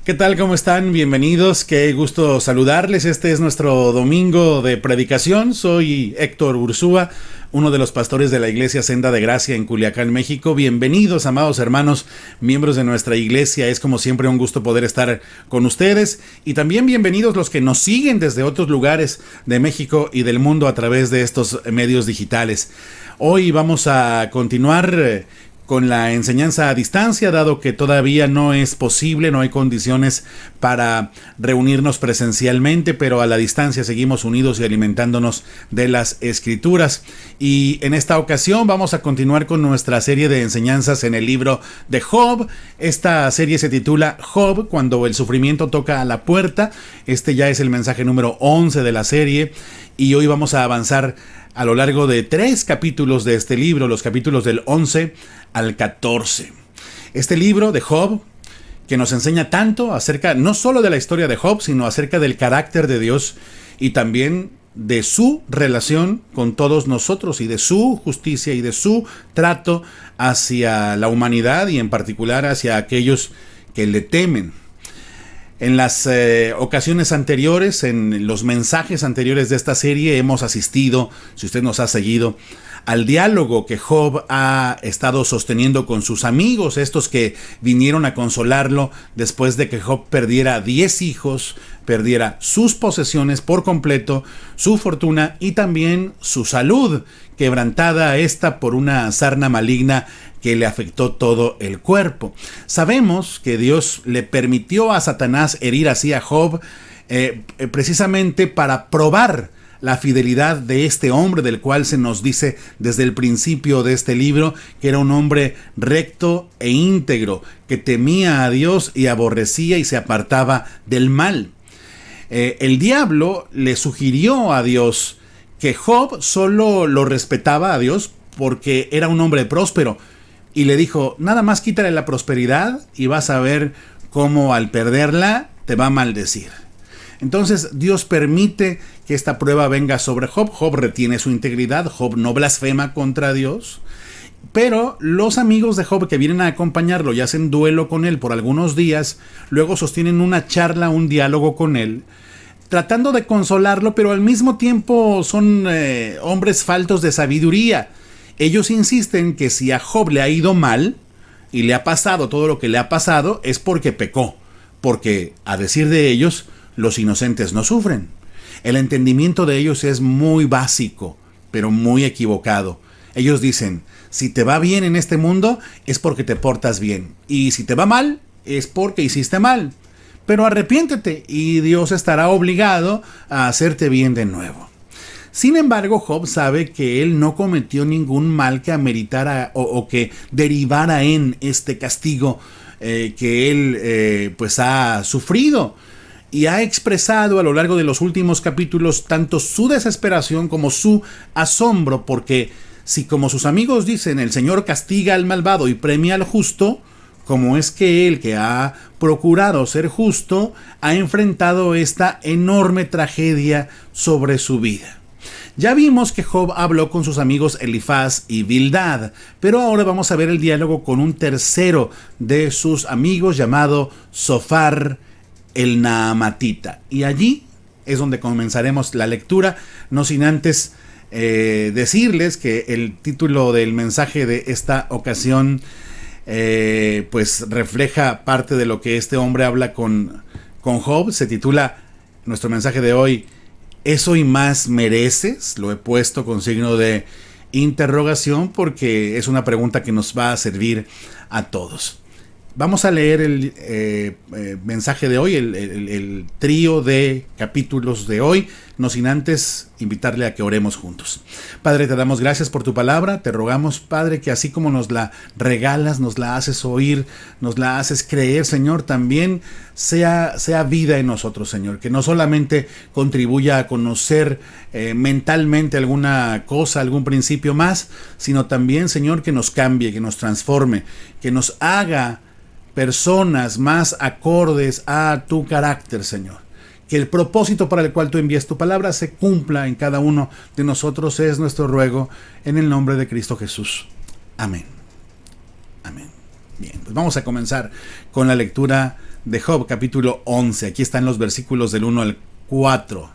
¿Qué tal? ¿Cómo están? Bienvenidos. Qué gusto saludarles. Este es nuestro domingo de predicación. Soy Héctor Ursúa, uno de los pastores de la Iglesia Senda de Gracia en Culiacán, México. Bienvenidos, amados hermanos, miembros de nuestra iglesia. Es como siempre un gusto poder estar con ustedes. Y también bienvenidos los que nos siguen desde otros lugares de México y del mundo a través de estos medios digitales. Hoy vamos a continuar con la enseñanza a distancia, dado que todavía no es posible, no hay condiciones para reunirnos presencialmente, pero a la distancia seguimos unidos y alimentándonos de las Escrituras. Y en esta ocasión vamos a continuar con nuestra serie de enseñanzas en el libro de Job. Esta serie se titula Job, cuando el sufrimiento toca a la puerta. Este ya es el mensaje número 11 de la serie, y hoy vamos a avanzar a lo largo de 3 capítulos de este libro, los capítulos del 11 al 14. Este libro de Job, que nos enseña tanto acerca no solo de la historia de Job, sino acerca del carácter de Dios y también de su relación con todos nosotros y de su justicia y de su trato hacia la humanidad y en particular hacia aquellos que le temen. En las ocasiones anteriores, en los mensajes anteriores de esta serie, hemos asistido, si usted nos ha seguido, al diálogo que Job ha estado sosteniendo con sus amigos, estos que vinieron a consolarlo después de que Job perdiera 10 hijos, perdiera sus posesiones por completo, su fortuna y también su salud, quebrantada esta por una sarna maligna que le afectó todo el cuerpo. Sabemos que Dios le permitió a Satanás herir así a Job precisamente para probar la fidelidad de este hombre, del cual se nos dice desde el principio de este libro que era un hombre recto e íntegro, que temía a Dios y aborrecía y se apartaba del mal. El diablo le sugirió a Dios que Job solo lo respetaba a Dios porque era un hombre próspero, y le dijo: nada más quítale la prosperidad y vas a ver cómo al perderla te va a maldecir. Entonces Dios permite que esta prueba venga sobre Job. Job retiene su integridad, Job no blasfema contra Dios, pero los amigos de Job que vienen a acompañarlo y hacen duelo con él por algunos días, luego sostienen una charla, un diálogo con él, tratando de consolarlo, pero al mismo tiempo son hombres faltos de sabiduría. Ellos insisten que si a Job le ha ido mal y le ha pasado todo lo que le ha pasado es porque pecó, porque, a decir de ellos, los inocentes no sufren. El entendimiento de ellos es muy básico, pero muy equivocado. Ellos dicen: si te va bien en este mundo es porque te portas bien, y si te va mal es porque hiciste mal. Pero arrepiéntete y Dios estará obligado a hacerte bien de nuevo. Sin embargo, Job sabe que él no cometió ningún mal que ameritara o que derivara en este castigo que él pues ha sufrido. Y ha expresado a lo largo de los últimos capítulos tanto su desesperación como su asombro, porque si, como sus amigos dicen, el Señor castiga al malvado y premia al justo, ¿cómo es que él, que ha procurado ser justo, ha enfrentado esta enorme tragedia sobre su vida? Ya vimos que Job habló con sus amigos Elifaz y Bildad, pero ahora vamos a ver el diálogo con un tercero de sus amigos llamado Zofar el Naamatita. Y allí es donde comenzaremos la lectura, no sin antes decirles que el título del mensaje de esta ocasión pues refleja parte de lo que este hombre habla con Job. Se titula nuestro mensaje de hoy: ¿eso y más mereces? Lo he puesto con signo de interrogación porque es una pregunta que nos va a servir a todos. Vamos a leer el mensaje de hoy, el trío de capítulos de hoy, no sin antes invitarle a que oremos juntos. Padre, te damos gracias por tu palabra. Te rogamos, Padre, que así como nos la regalas, nos la haces oír, nos la haces creer, Señor, también sea vida en nosotros, Señor. Que no solamente contribuya a conocer mentalmente alguna cosa, algún principio más, sino también, Señor, que nos cambie, que nos transforme, que nos haga personas más acordes a tu carácter, Señor. Que el propósito para el cual tú envías tu palabra se cumpla en cada uno de nosotros, es nuestro ruego en el nombre de Cristo Jesús. Amén. Amén. Bien, pues vamos a comenzar con la lectura de Job, capítulo 11. Aquí están los versículos del 1 al 4.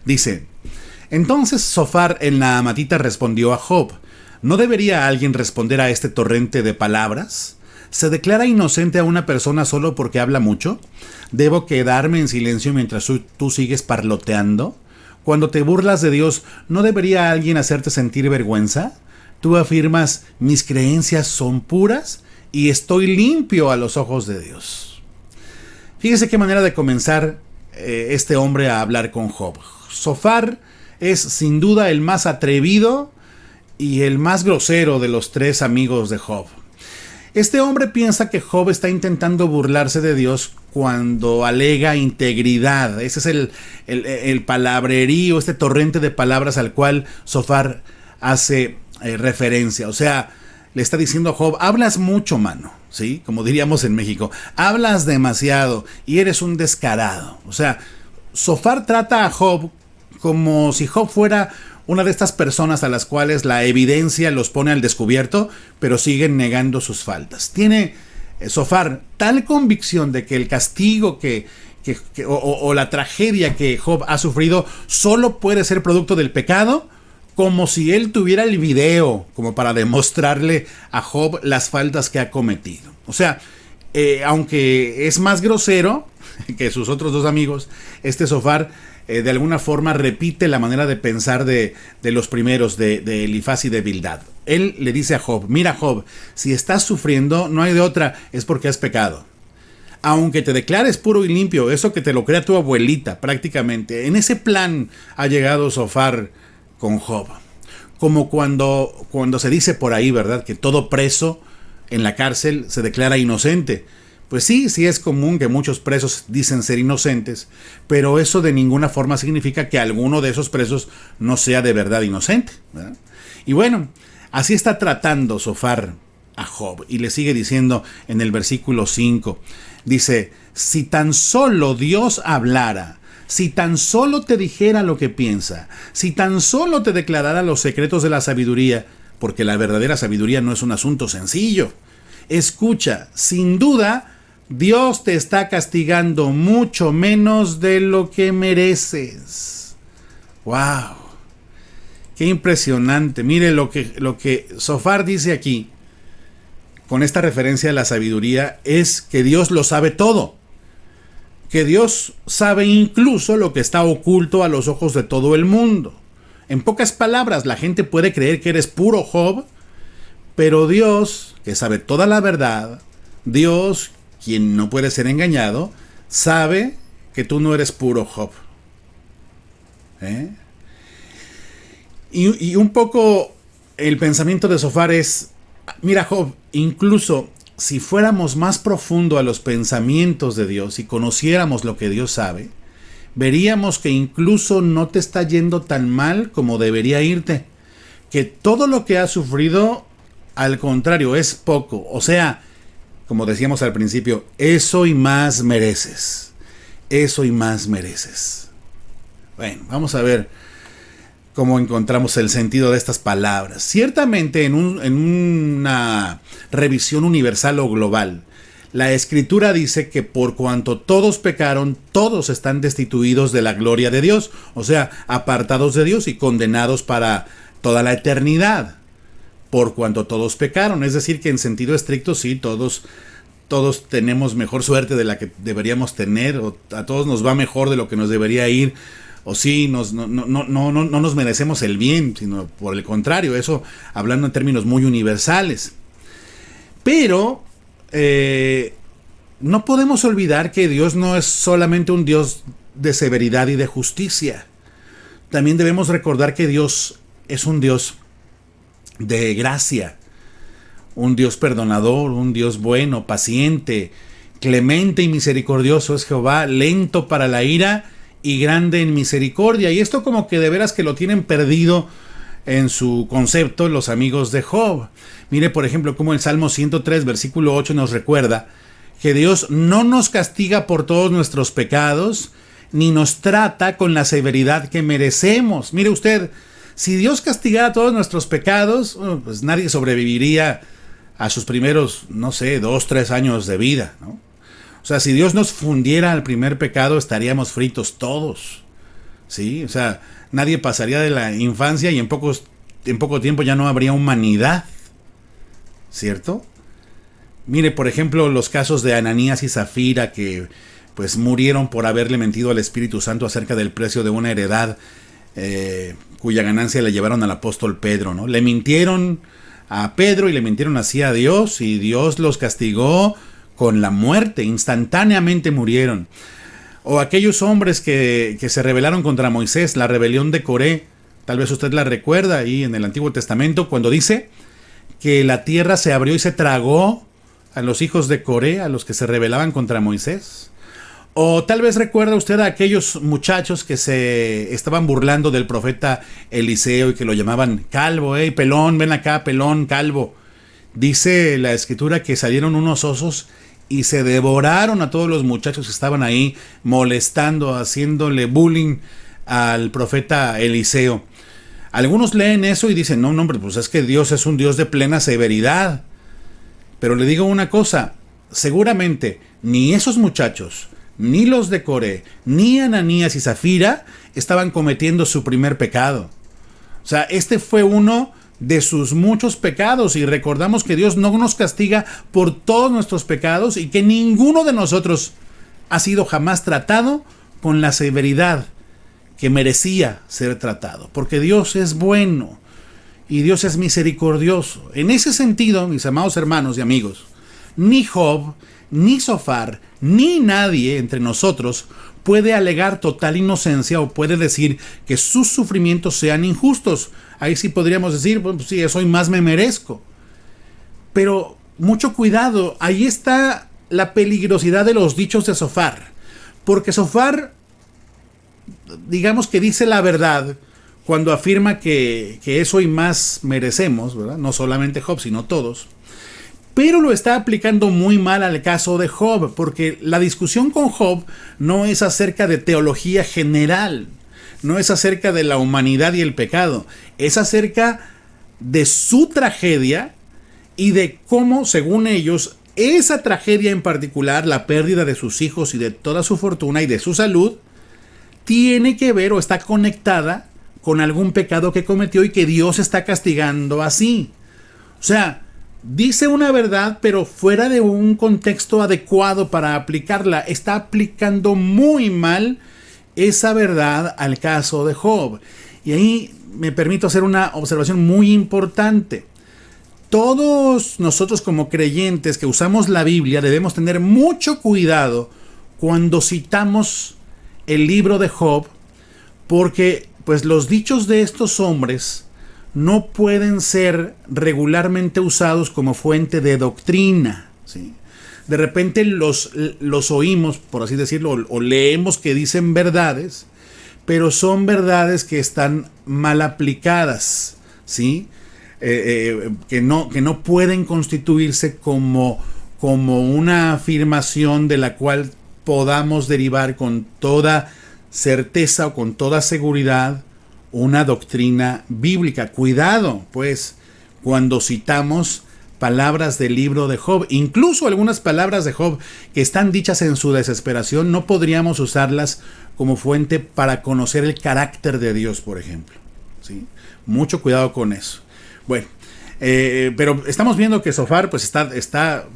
Dice: Entonces Zofar el naamatita respondió a Job: ¿No debería alguien responder a este torrente de palabras? ¿Se declara inocente a una persona solo porque habla mucho? ¿Debo quedarme en silencio mientras tú sigues parloteando? Cuando te burlas de Dios, ¿no debería alguien hacerte sentir vergüenza? Tú afirmas: mis creencias son puras y estoy limpio a los ojos de Dios. Fíjese qué manera de comenzar este hombre a hablar con Job. Zofar es sin duda el más atrevido y el más grosero de los tres amigos de Job. Este hombre piensa que Job está intentando burlarse de Dios cuando alega integridad. Ese es el palabrerío, este torrente de palabras al cual Zofar hace referencia. O sea, le está diciendo a Job: hablas mucho, mano, ¿sí? Como diríamos en México, hablas demasiado y eres un descarado. O sea, Zofar trata a Job como si Job fuera una de estas personas a las cuales la evidencia los pone al descubierto, pero siguen negando sus faltas. Tiene Zofar tal convicción de que el castigo o la tragedia que Job ha sufrido solo puede ser producto del pecado, como si él tuviera el video como para demostrarle a Job las faltas que ha cometido. O sea, aunque es más grosero que sus otros dos amigos, este Zofar de alguna forma repite la manera de pensar de los primeros, de Elifaz y de Bildad. Él le dice a Job: mira, Job, si estás sufriendo, no hay de otra, es porque has pecado. Aunque te declares puro y limpio, eso que te lo crea tu abuelita prácticamente. En ese plan ha llegado Zofar con Job. Como cuando se dice por ahí, ¿verdad?, que todo preso en la cárcel se declara inocente. Pues sí es común que muchos presos dicen ser inocentes, pero eso de ninguna forma significa que alguno de esos presos no sea de verdad inocente, ¿verdad? Y bueno, así está tratando Zofar a Job, y le sigue diciendo en el versículo 5, dice: si tan solo Dios hablara, si tan solo te dijera lo que piensa, si tan solo te declarara los secretos de la sabiduría, porque la verdadera sabiduría no es un asunto sencillo. Escucha, sin duda, Dios te está castigando mucho menos de lo que mereces. ¡Wow! ¡Qué impresionante! Mire lo que Zofar dice aquí, con esta referencia a la sabiduría, es que Dios lo sabe todo. Que Dios sabe incluso lo que está oculto a los ojos de todo el mundo. En pocas palabras, la gente puede creer que eres puro Job, pero Dios, que sabe toda la verdad, Dios, quien no puede ser engañado, sabe que tú no eres puro Job. Y un poco el pensamiento de Zofar es: mira, Job, incluso si fuéramos más profundo a los pensamientos de Dios y conociéramos lo que Dios sabe, veríamos que incluso no te está yendo tan mal como debería irte. Que todo lo que has sufrido, al contrario, es poco. O sea, como decíamos al principio, eso y más mereces. Eso y más mereces. Bueno, vamos a ver cómo encontramos el sentido de estas palabras. Ciertamente, en una revisión universal o global, la Escritura dice que por cuanto todos pecaron, todos están destituidos de la gloria de Dios. O sea, apartados de Dios y condenados para toda la eternidad. Por cuanto todos pecaron, es decir, que en sentido estricto sí, todos tenemos mejor suerte de la que deberíamos tener, o a todos nos va mejor de lo que nos debería ir, o sí, no nos merecemos el bien, sino por el contrario, eso hablando en términos muy universales. Pero no podemos olvidar que Dios no es solamente un Dios de severidad y de justicia. También debemos recordar que Dios es un Dios de gracia, un Dios perdonador, un Dios bueno, paciente, clemente y misericordioso es Jehová, lento para la ira y grande en misericordia. Y esto como que de veras que lo tienen perdido en su concepto los amigos de Job. Mire, por ejemplo, como el Salmo 103, versículo 8 nos recuerda que Dios no nos castiga por todos nuestros pecados, ni nos trata con la severidad que merecemos. Mire usted, si Dios castigara todos nuestros pecados, pues nadie sobreviviría a sus primeros, 2, 3 años de vida, ¿no? O sea, si Dios nos fundiera al primer pecado, estaríamos fritos todos. ¿Sí? O sea, nadie pasaría de la infancia y en poco tiempo ya no habría humanidad. ¿Cierto? Mire, por ejemplo, los casos de Ananías y Zafira, que pues murieron por haberle mentido al Espíritu Santo acerca del precio de una heredad, cuya ganancia le llevaron al apóstol Pedro, ¿no? Le mintieron a Pedro y le mintieron así a Dios, y Dios los castigó con la muerte, instantáneamente murieron. O aquellos hombres que se rebelaron contra Moisés, la rebelión de Coré, tal vez usted la recuerda ahí en el Antiguo Testamento, cuando dice que la tierra se abrió y se tragó a los hijos de Coré, a los que se rebelaban contra Moisés. O tal vez recuerda usted a aquellos muchachos que se estaban burlando del profeta Eliseo y que lo llamaban calvo, pelón, ven acá, pelón, calvo. Dice la escritura que salieron unos osos y se devoraron a todos los muchachos que estaban ahí molestando, haciéndole bullying al profeta Eliseo. Algunos leen eso y dicen, no, hombre, pues es que Dios es un Dios de plena severidad. Pero le digo una cosa, seguramente ni esos muchachos, ni los de Coré, ni Ananías y Zafira estaban cometiendo su primer pecado. O sea, este fue uno de sus muchos pecados, y recordamos que Dios no nos castiga por todos nuestros pecados y que ninguno de nosotros ha sido jamás tratado con la severidad que merecía ser tratado, porque Dios es bueno y Dios es misericordioso. En ese sentido, mis amados hermanos y amigos, ni Job, ni Zofar, ni nadie entre nosotros puede alegar total inocencia o puede decir que sus sufrimientos sean injustos. Ahí sí podríamos decir, pues sí, eso y más me merezco. Pero mucho cuidado, ahí está la peligrosidad de los dichos de Zofar, porque Zofar, digamos que dice la verdad cuando afirma que eso y más merecemos, ¿verdad? No solamente Job, sino todos. Pero lo está aplicando muy mal al caso de Job, porque la discusión con Job no es acerca de teología general, no es acerca de la humanidad y el pecado, es acerca de su tragedia y de cómo, según ellos, esa tragedia en particular, la pérdida de sus hijos y de toda su fortuna y de su salud, tiene que ver o está conectada con algún pecado que cometió y que Dios está castigando así. O sea, dice una verdad, pero fuera de un contexto adecuado para aplicarla. Está aplicando muy mal esa verdad al caso de Job. Y ahí me permito hacer una observación muy importante. Todos nosotros como creyentes que usamos la Biblia debemos tener mucho cuidado cuando citamos el libro de Job, porque pues los dichos de estos hombres no pueden ser regularmente usados como fuente de doctrina, ¿sí? De repente los oímos, por así decirlo, o leemos que dicen verdades, pero son verdades que están mal aplicadas, ¿sí? Que no pueden constituirse como una afirmación de la cual podamos derivar con toda certeza o con toda seguridad una doctrina bíblica. Cuidado, pues, cuando citamos palabras del libro de Job. Incluso algunas palabras de Job que están dichas en su desesperación, no podríamos usarlas como fuente para conocer el carácter de Dios, por ejemplo, ¿sí? Mucho cuidado con eso. Bueno, pero estamos viendo que Zofar pues está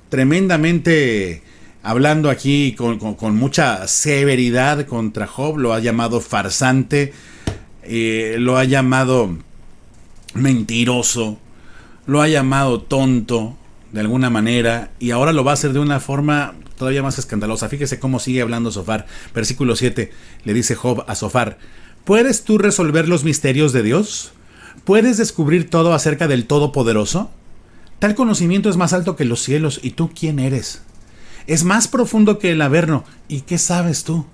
tremendamente hablando aquí con mucha severidad contra Job. Lo ha llamado farsante, lo ha llamado mentiroso, lo ha llamado tonto de alguna manera, y ahora lo va a hacer de una forma todavía más escandalosa. Fíjese cómo sigue hablando Zofar. Versículo 7, le dice Job a Zofar: ¿puedes tú resolver los misterios de Dios? ¿Puedes descubrir todo acerca del Todopoderoso? Tal conocimiento es más alto que los cielos, ¿y tú quién eres? Es más profundo que el Averno, ¿y qué sabes tú?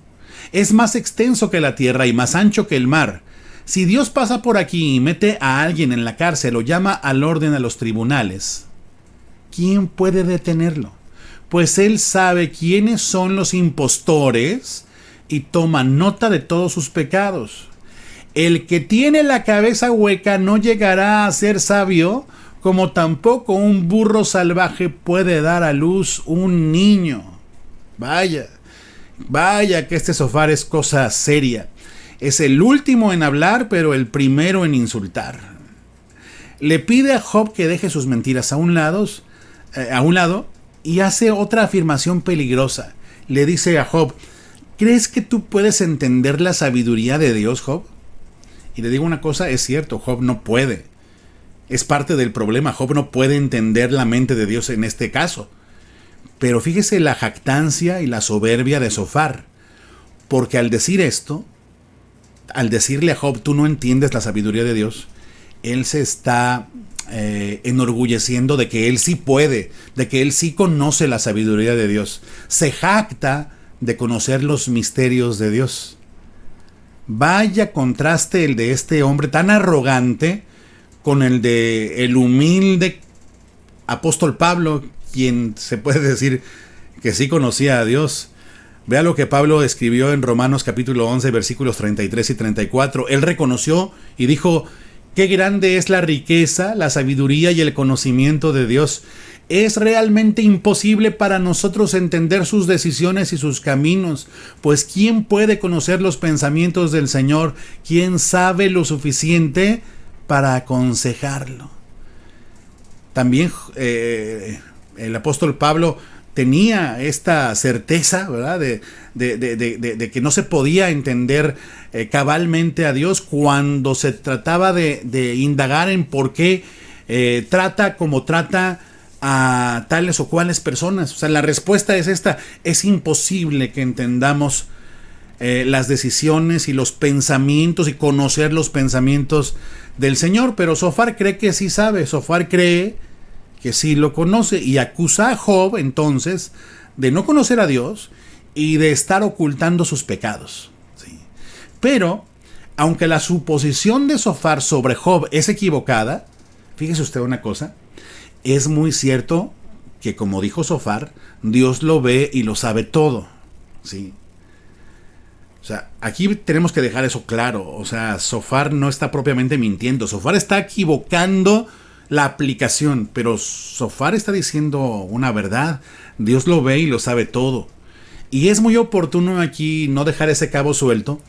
Es más extenso que la tierra y más ancho que el mar. Si Dios pasa por aquí y mete a alguien en la cárcel o llama al orden a los tribunales, ¿quién puede detenerlo? Pues Él sabe quiénes son los impostores y toma nota de todos sus pecados. El que tiene la cabeza hueca no llegará a ser sabio, como tampoco un burro salvaje puede dar a luz un niño. Vaya, vaya que este Sofar es cosa seria. Es el último en hablar, pero el primero en insultar. Le pide a Job que deje sus mentiras a un lado y hace otra afirmación peligrosa. Le dice a Job: ¿crees que tú puedes entender la sabiduría de Dios, Job? Y le digo una cosa, es cierto, Job no puede. Es parte del problema, Job no puede entender la mente de Dios en este caso. Pero fíjese la jactancia y la soberbia de Sofar, porque al decir esto, al decirle a Job: tú no entiendes la sabiduría de Dios, él se está enorgulleciendo de que él sí puede, de que él sí conoce la sabiduría de Dios. Se jacta de conocer los misterios de Dios. Vaya contraste el de este hombre tan arrogante con el de el humilde apóstol Pablo, quien se puede decir que sí conocía a Dios. Vea lo que Pablo escribió en Romanos capítulo 11, versículos 33 y 34. Él reconoció y dijo: qué grande es la riqueza, la sabiduría y el conocimiento de Dios. Es realmente imposible para nosotros entender sus decisiones y sus caminos, pues ¿quién puede conocer los pensamientos del Señor? ¿Quién sabe lo suficiente para aconsejarlo? También el apóstol Pablo tenía esta certeza, ¿verdad?, de que no se podía entender cabalmente a Dios cuando se trataba de indagar en por qué trata como trata a tales o cuales personas. O sea, la respuesta es esta: es imposible que entendamos las decisiones y los pensamientos y conocer los pensamientos del Señor. Pero Sofar cree que sí sabe, Sofar cree que sí lo conoce, y acusa a Job entonces de no conocer a Dios y de estar ocultando sus pecados. ¿Sí? Pero, aunque la suposición de Sofar sobre Job es equivocada, fíjese usted una cosa: es muy cierto que, como dijo Sofar, Dios lo ve y lo sabe todo. ¿Sí? O sea, aquí tenemos que dejar eso claro. O sea, Sofar no está propiamente mintiendo, Sofar está equivocando la aplicación, pero Sofar está diciendo una verdad. Dios lo ve y lo sabe todo. Y es muy oportuno aquí no dejar ese cabo suelto,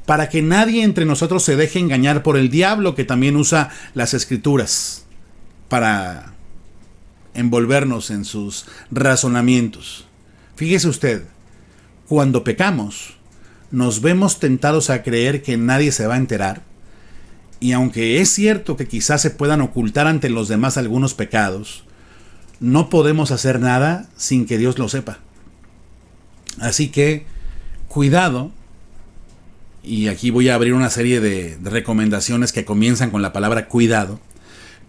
para que nadie entre nosotros se deje engañar por el diablo, que también usa las escrituras para envolvernos en sus razonamientos. Fíjese usted, cuando pecamos, nos vemos tentados a creer que nadie se va a enterar. Y aunque es cierto que quizás se puedan ocultar ante los demás algunos pecados, no podemos hacer nada sin que Dios lo sepa. Así que, cuidado, y aquí voy a abrir una serie de recomendaciones que comienzan con la palabra cuidado.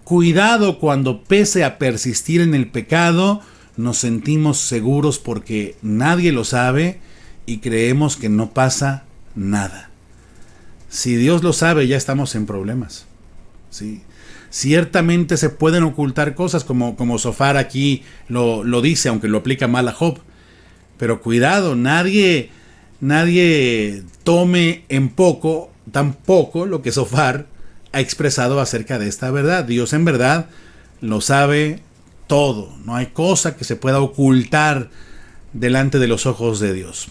Cuidado cuando, pese a persistir en el pecado, nos sentimos seguros porque nadie lo sabe y creemos que no pasa nada. Si Dios lo sabe, ya estamos en problemas. ¿Sí? Ciertamente se pueden ocultar cosas, como Sofar aquí lo dice, aunque lo aplica mal a Job. Pero cuidado, nadie tome en poco, tampoco lo que Sofar ha expresado acerca de esta verdad. Dios en verdad lo sabe todo. No hay cosa que se pueda ocultar delante de los ojos de Dios.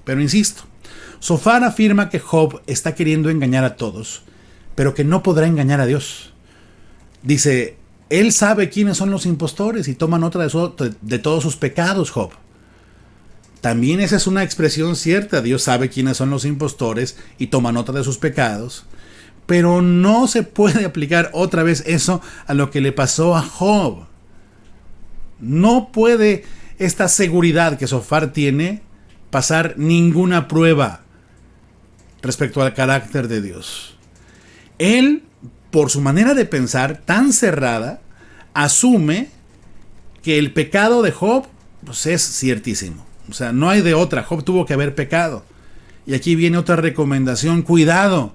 Pero insisto, Sofar afirma que Job está queriendo engañar a todos, pero que no podrá engañar a Dios. Dice: él sabe quiénes son los impostores y toma nota de todos sus pecados, Job. También esa es una expresión cierta: Dios sabe quiénes son los impostores y toma nota de sus pecados. Pero no se puede aplicar otra vez eso a lo que le pasó a Job. No puede esta seguridad que Sofar tiene pasar ninguna prueba respecto al carácter de Dios. Él, por su manera de pensar tan cerrada, asume que el pecado de Job pues, es ciertísimo. O sea, no hay de otra. Job tuvo que haber pecado. Y aquí viene otra recomendación: cuidado.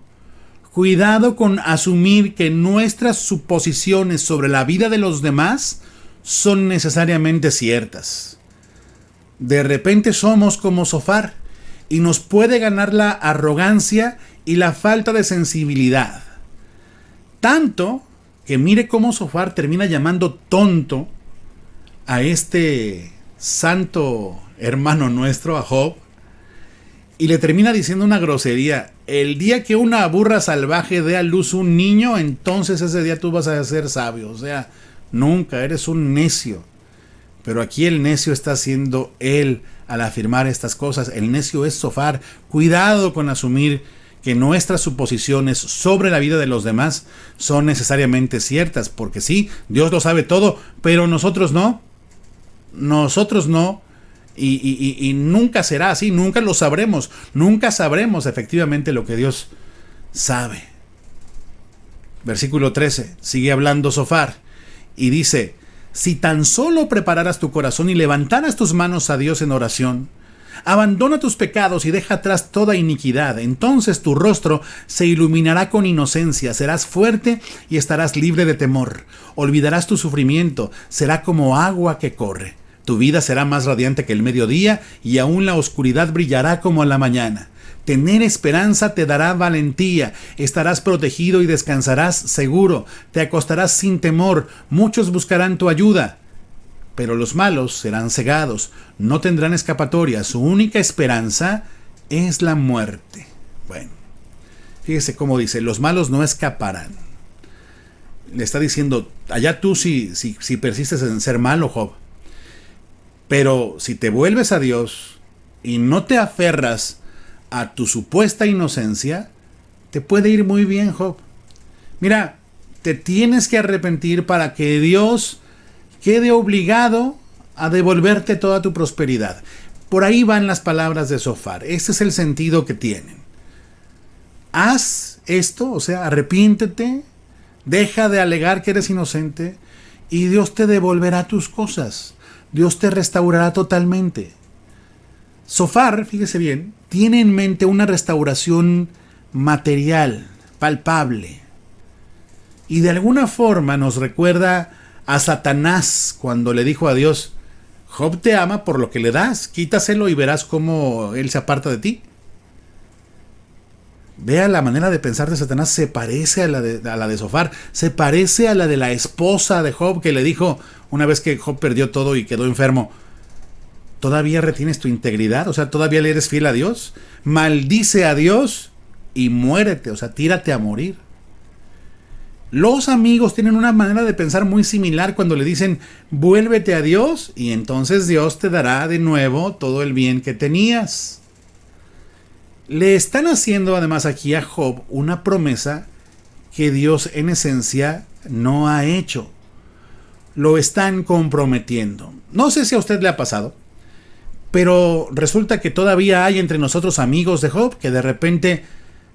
Cuidado con asumir que nuestras suposiciones sobre la vida de los demás son necesariamente ciertas. De repente somos como Sofar y nos puede ganar la arrogancia y la falta de sensibilidad. Tanto que mire cómo Sofar termina llamando tonto a este santo hermano nuestro, a Job, y le termina diciendo una grosería. El día que una burra salvaje dé a luz un niño, entonces ese día tú vas a ser sabio. O sea, nunca, eres un necio. Pero aquí el necio está siendo él al afirmar estas cosas. El necio es Zofar. Cuidado con asumir que nuestras suposiciones sobre la vida de los demás son necesariamente ciertas, porque sí, Dios lo sabe todo, pero nosotros no. Nosotros no. Y nunca será así, nunca lo sabremos. Nunca sabremos efectivamente lo que Dios sabe. Versículo 13, sigue hablando Zofar y dice: si tan solo prepararas tu corazón y levantaras tus manos a Dios en oración, abandona tus pecados y deja atrás toda iniquidad, entonces tu rostro se iluminará con inocencia, serás fuerte y estarás libre de temor, olvidarás tu sufrimiento, será como agua que corre, tu vida será más radiante que el mediodía y aún la oscuridad brillará como la mañana. Tener esperanza te dará valentía, estarás protegido y descansarás seguro, te acostarás sin temor, muchos buscarán tu ayuda. Pero los malos serán cegados, no tendrán escapatoria, su única esperanza es la muerte. Bueno, fíjese cómo dice, los malos no escaparán. Le está diciendo, allá tú si persistes en ser malo, Job. Pero si te vuelves a Dios y no te aferras a tu supuesta inocencia, te puede ir muy bien, Job. Mira, te tienes que arrepentir para que Dios quede obligado a devolverte toda tu prosperidad. Por ahí van las palabras de Zofar. Este es el sentido que tienen. Haz esto, o sea, arrepiéntete, deja de alegar que eres inocente y Dios te devolverá tus cosas. Dios te restaurará totalmente. Zofar, fíjese bien, tiene en mente una restauración material, palpable. Y de alguna forma nos recuerda a Satanás cuando le dijo a Dios: Job te ama por lo que le das, quítaselo y verás cómo él se aparta de ti. Vea, la manera de pensar de Satanás se parece a la de Zofar, se parece a la de la esposa de Job, que le dijo una vez que Job perdió todo y quedó enfermo: ¿todavía retienes tu integridad? O sea, ¿todavía le eres fiel a Dios? Maldice a Dios y muérete, o sea, tírate a morir. Los amigos tienen una manera de pensar muy similar cuando le dicen: vuélvete a Dios y entonces Dios te dará de nuevo todo el bien que tenías. Le están haciendo además aquí a Job una promesa que Dios en esencia no ha hecho. Lo están comprometiendo. No sé si a usted le ha pasado, pero resulta que todavía hay entre nosotros amigos de Job que de repente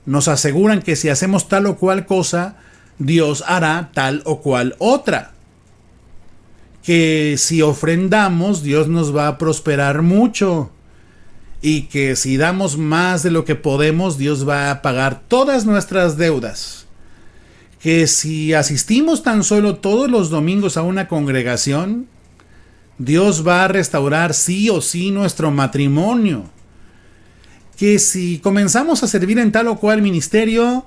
nos aseguran que si hacemos tal o cual cosa, Dios hará tal o cual otra. Que si ofrendamos, Dios nos va a prosperar mucho. Y que si damos más de lo que podemos, Dios va a pagar todas nuestras deudas. Que si asistimos tan solo todos los domingos a una congregación, Dios va a restaurar sí o sí nuestro matrimonio. Que si comenzamos a servir en tal o cual ministerio,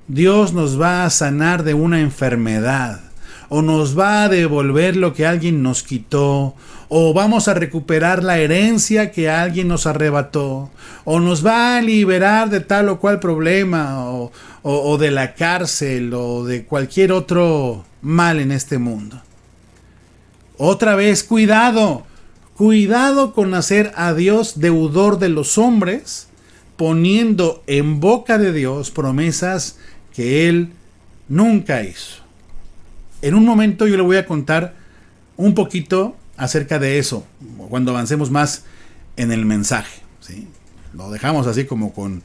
Dios nos va a sanar de una enfermedad, o nos va a devolver lo que alguien nos quitó, o vamos a recuperar la herencia que alguien nos arrebató, o nos va a liberar de tal o cual problema, o de la cárcel, o de cualquier otro mal en este mundo. Otra vez, cuidado con hacer a Dios deudor de los hombres, poniendo en boca de Dios promesas que Él nunca hizo. En un momento yo le voy a contar un poquito acerca de eso, cuando avancemos más en el mensaje, ¿sí? Lo dejamos así como con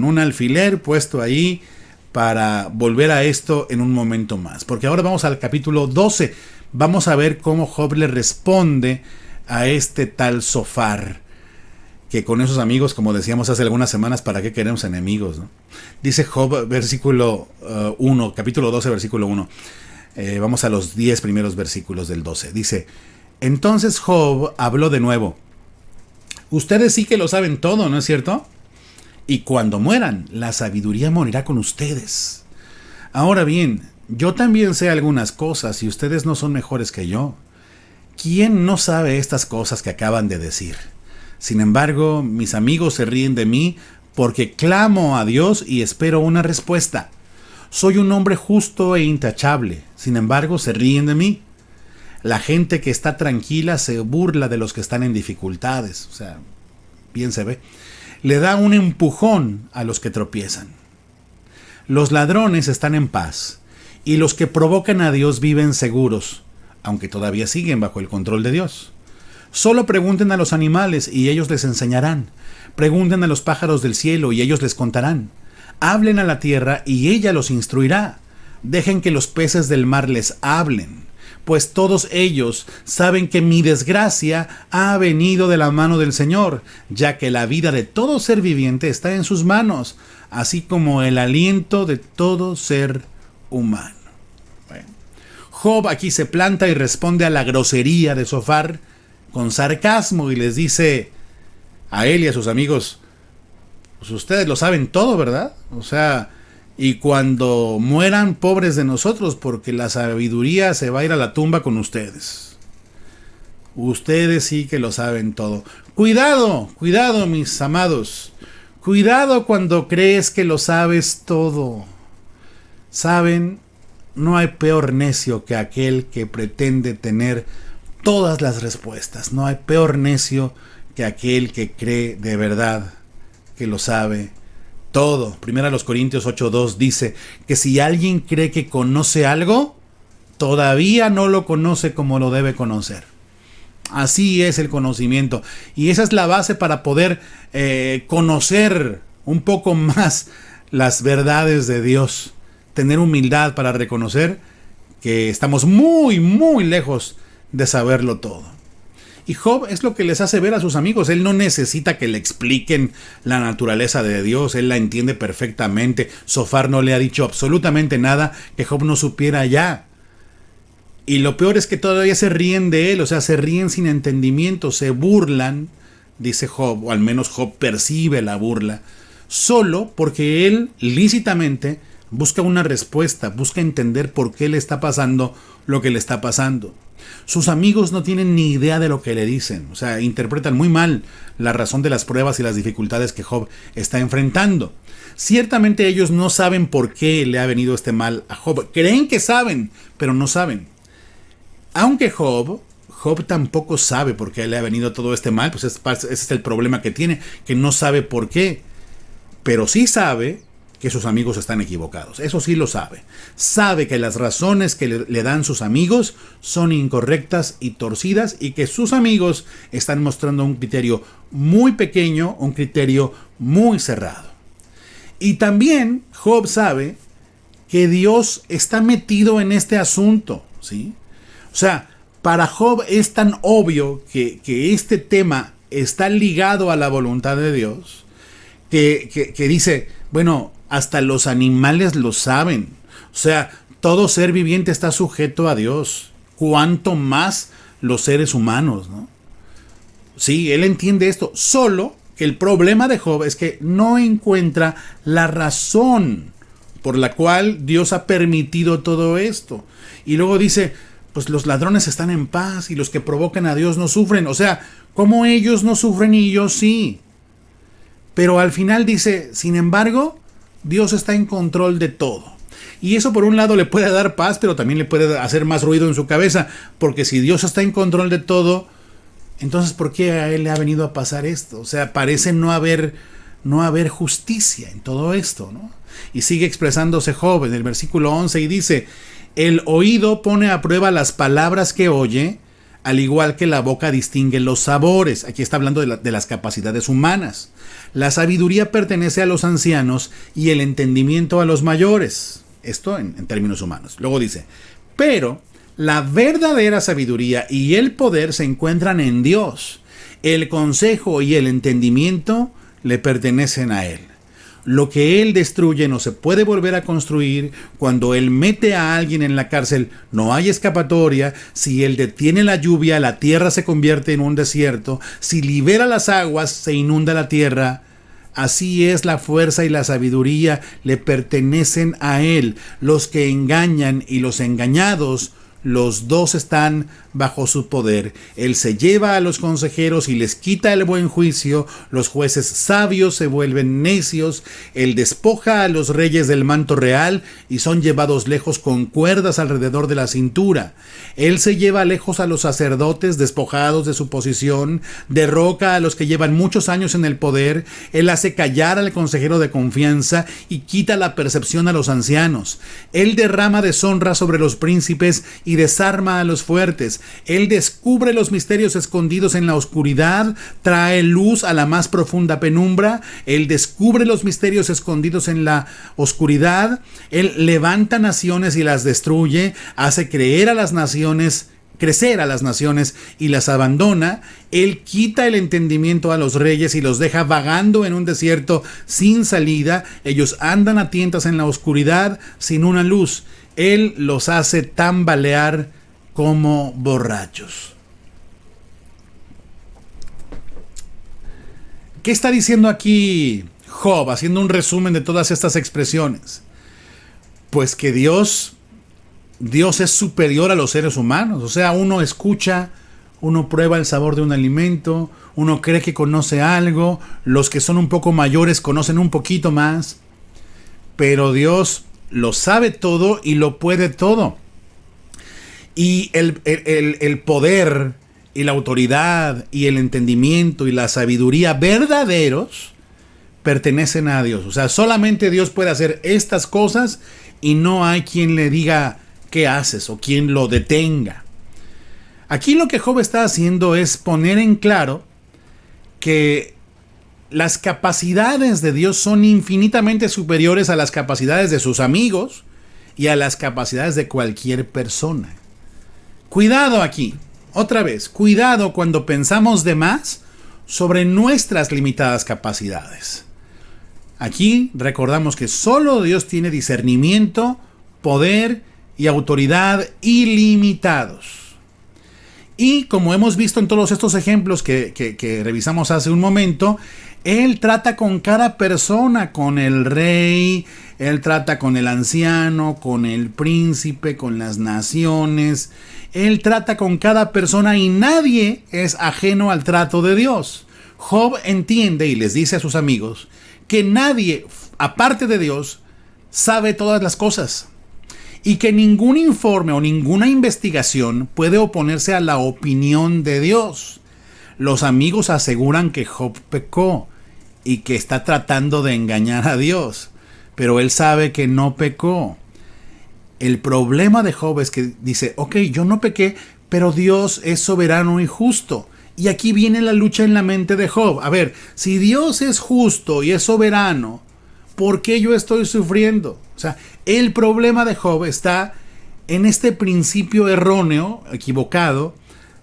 un alfiler puesto ahí para volver a esto en un momento más. Porque ahora vamos al capítulo 12. Vamos a ver cómo Job le responde a este tal Zofar, que con esos amigos, como decíamos hace algunas semanas, ¿para qué queremos enemigos, no? Dice Job, versículo 1, capítulo 12, versículo 1. Vamos a los 10 primeros versículos del 12. Dice: entonces Job habló de nuevo. Ustedes sí que lo saben todo, ¿no es cierto? Y cuando mueran, la sabiduría morirá con ustedes. Ahora bien, yo también sé algunas cosas y ustedes no son mejores que yo. ¿Quién no sabe estas cosas que acaban de decir? Sin embargo, mis amigos se ríen de mí porque clamo a Dios y espero una respuesta. Soy un hombre justo e intachable. Sin embargo, se ríen de mí. La gente que está tranquila se burla de los que están en dificultades. O sea, bien se ve. Le da un empujón a los que tropiezan. Los ladrones están en paz y los que provocan a Dios viven seguros, aunque todavía siguen bajo el control de Dios. Solo pregunten a los animales y ellos les enseñarán. Pregunten a los pájaros del cielo y ellos les contarán. Hablen a la tierra y ella los instruirá. Dejen que los peces del mar les hablen, pues todos ellos saben que mi desgracia ha venido de la mano del Señor, ya que la vida de todo ser viviente está en sus manos, así como el aliento de todo ser humano. Bueno, Job aquí se planta y responde a la grosería de Zofar con sarcasmo y les dice a él y a sus amigos: pues ustedes lo saben todo, ¿verdad? O sea, y cuando mueran, pobres de nosotros, porque la sabiduría se va a ir a la tumba con ustedes. Ustedes sí que lo saben todo. Cuidado, cuidado, mis amados. Cuidado cuando crees que lo sabes todo. Saben, no hay peor necio que aquel que pretende tener todas las respuestas. No hay peor necio que aquel que cree de verdad que lo sabe todo. Primera los Corintios 8:2 dice que si alguien cree que conoce algo, todavía no lo conoce como lo debe conocer. Así es el conocimiento. Y esa es la base para poder conocer un poco más las verdades de Dios. Tener humildad para reconocer que estamos muy, muy lejos de saberlo todo. Y Job es lo que les hace ver a sus amigos. Él no necesita que le expliquen la naturaleza de Dios. Él la entiende perfectamente. Zofar no le ha dicho absolutamente nada que Job no supiera ya. Y lo peor es que todavía se ríen de él. O sea, se ríen sin entendimiento. Se burlan, dice Job, o al menos Job percibe la burla, solo porque él lícitamente busca una respuesta, busca entender por qué le está pasando lo que le está pasando. Sus amigos no tienen ni idea de lo que le dicen, o sea, interpretan muy mal la razón de las pruebas y las dificultades que Job está enfrentando. Ciertamente ellos no saben por qué le ha venido este mal a Job. Creen que saben, pero no saben. Aunque Job tampoco sabe por qué le ha venido todo este mal, pues ese es el problema que tiene, que no sabe por qué, pero sí sabe que sus amigos están equivocados. Eso sí lo sabe. Sabe que las razones que le dan sus amigos son incorrectas y torcidas y que sus amigos están mostrando un criterio muy pequeño, un criterio muy cerrado. Y también Job sabe que Dios está metido en este asunto, ¿sí? O sea, para Job es tan obvio que este tema está ligado a la voluntad de Dios que dice, bueno, hasta los animales lo saben. O sea, todo ser viviente está sujeto a Dios. Cuanto más los seres humanos, ¿no? Sí, él entiende esto. Solo que el problema de Job es que no encuentra la razón por la cual Dios ha permitido todo esto. Y luego dice, pues los ladrones están en paz y los que provocan a Dios no sufren. O sea, ¿cómo ellos no sufren y yo sí? Pero al final dice, sin embargo, Dios está en control de todo. Y eso por un lado le puede dar paz, pero también le puede hacer más ruido en su cabeza. Porque si Dios está en control de todo, entonces ¿por qué a él le ha venido a pasar esto? O sea, parece no haber justicia en todo esto, ¿no? Y sigue expresándose Job en el versículo 11 y dice, el oído pone a prueba las palabras que oye, al igual que la boca distingue los sabores. Aquí está hablando de las capacidades humanas. La sabiduría pertenece a los ancianos y el entendimiento a los mayores. Esto en términos humanos. Luego dice, pero la verdadera sabiduría y el poder se encuentran en Dios. El consejo y el entendimiento le pertenecen a Él. Lo que Él destruye no se puede volver a construir. Cuando Él mete a alguien en la cárcel, no hay escapatoria. Si Él detiene la lluvia, la tierra se convierte en un desierto. Si libera las aguas, se inunda la tierra. Así es, la fuerza y la sabiduría le pertenecen a Él. Los que engañan y los engañados los dos están bajo su poder. Él se lleva a los consejeros y les quita el buen juicio. Los jueces sabios se vuelven necios. Él despoja a los reyes del manto real y son llevados lejos con cuerdas alrededor de la cintura. Él se lleva lejos a los sacerdotes despojados de su posición, derroca a los que llevan muchos años en el poder. Él hace callar al consejero de confianza y quita la percepción a los ancianos. Él derrama deshonra sobre los príncipes y desarma a los fuertes. Él descubre los misterios escondidos en la oscuridad, trae luz a la más profunda penumbra. Él descubre los misterios escondidos en la oscuridad. Él levanta naciones y las destruye, hace crecer a las naciones y las abandona. Él quita el entendimiento a los reyes y los deja vagando en un desierto sin salida. Ellos andan a tientas en la oscuridad sin una luz. Él los hace tambalear como borrachos. ¿Qué está diciendo aquí Job, haciendo un resumen de todas estas expresiones? Pues que Dios es superior a los seres humanos. O sea, uno escucha, uno prueba el sabor de un alimento, uno cree que conoce algo, los que son un poco mayores conocen un poquito más, pero Dios lo sabe todo y lo puede todo. Y el poder y la autoridad y el entendimiento y la sabiduría verdaderos pertenecen a Dios. O sea, solamente Dios puede hacer estas cosas y no hay quien le diga qué haces o quien lo detenga. Aquí lo que Job está haciendo es poner en claro que las capacidades de Dios son infinitamente superiores a las capacidades de sus amigos y a las capacidades de cualquier persona. Cuidado aquí, otra vez, cuidado cuando pensamos de más sobre nuestras limitadas capacidades. Aquí recordamos que solo Dios tiene discernimiento, poder y autoridad ilimitados. Y como hemos visto en todos estos ejemplos que revisamos hace un momento, Él trata con cada persona, con el rey, Él trata con el anciano, con el príncipe, con las naciones. Él trata con cada persona y nadie es ajeno al trato de Dios. Job entiende y les dice a sus amigos que nadie, aparte de Dios, sabe todas las cosas. Y que ningún informe o ninguna investigación puede oponerse a la opinión de Dios. Los amigos aseguran que Job pecó y que está tratando de engañar a Dios, pero él sabe que no pecó. El problema de Job es que dice, ok, yo no pequé, pero Dios es soberano y justo. Y aquí viene la lucha en la mente de Job. A ver, si Dios es justo y es soberano, ¿por qué yo estoy sufriendo? O sea, el problema de Job está en este principio erróneo, equivocado,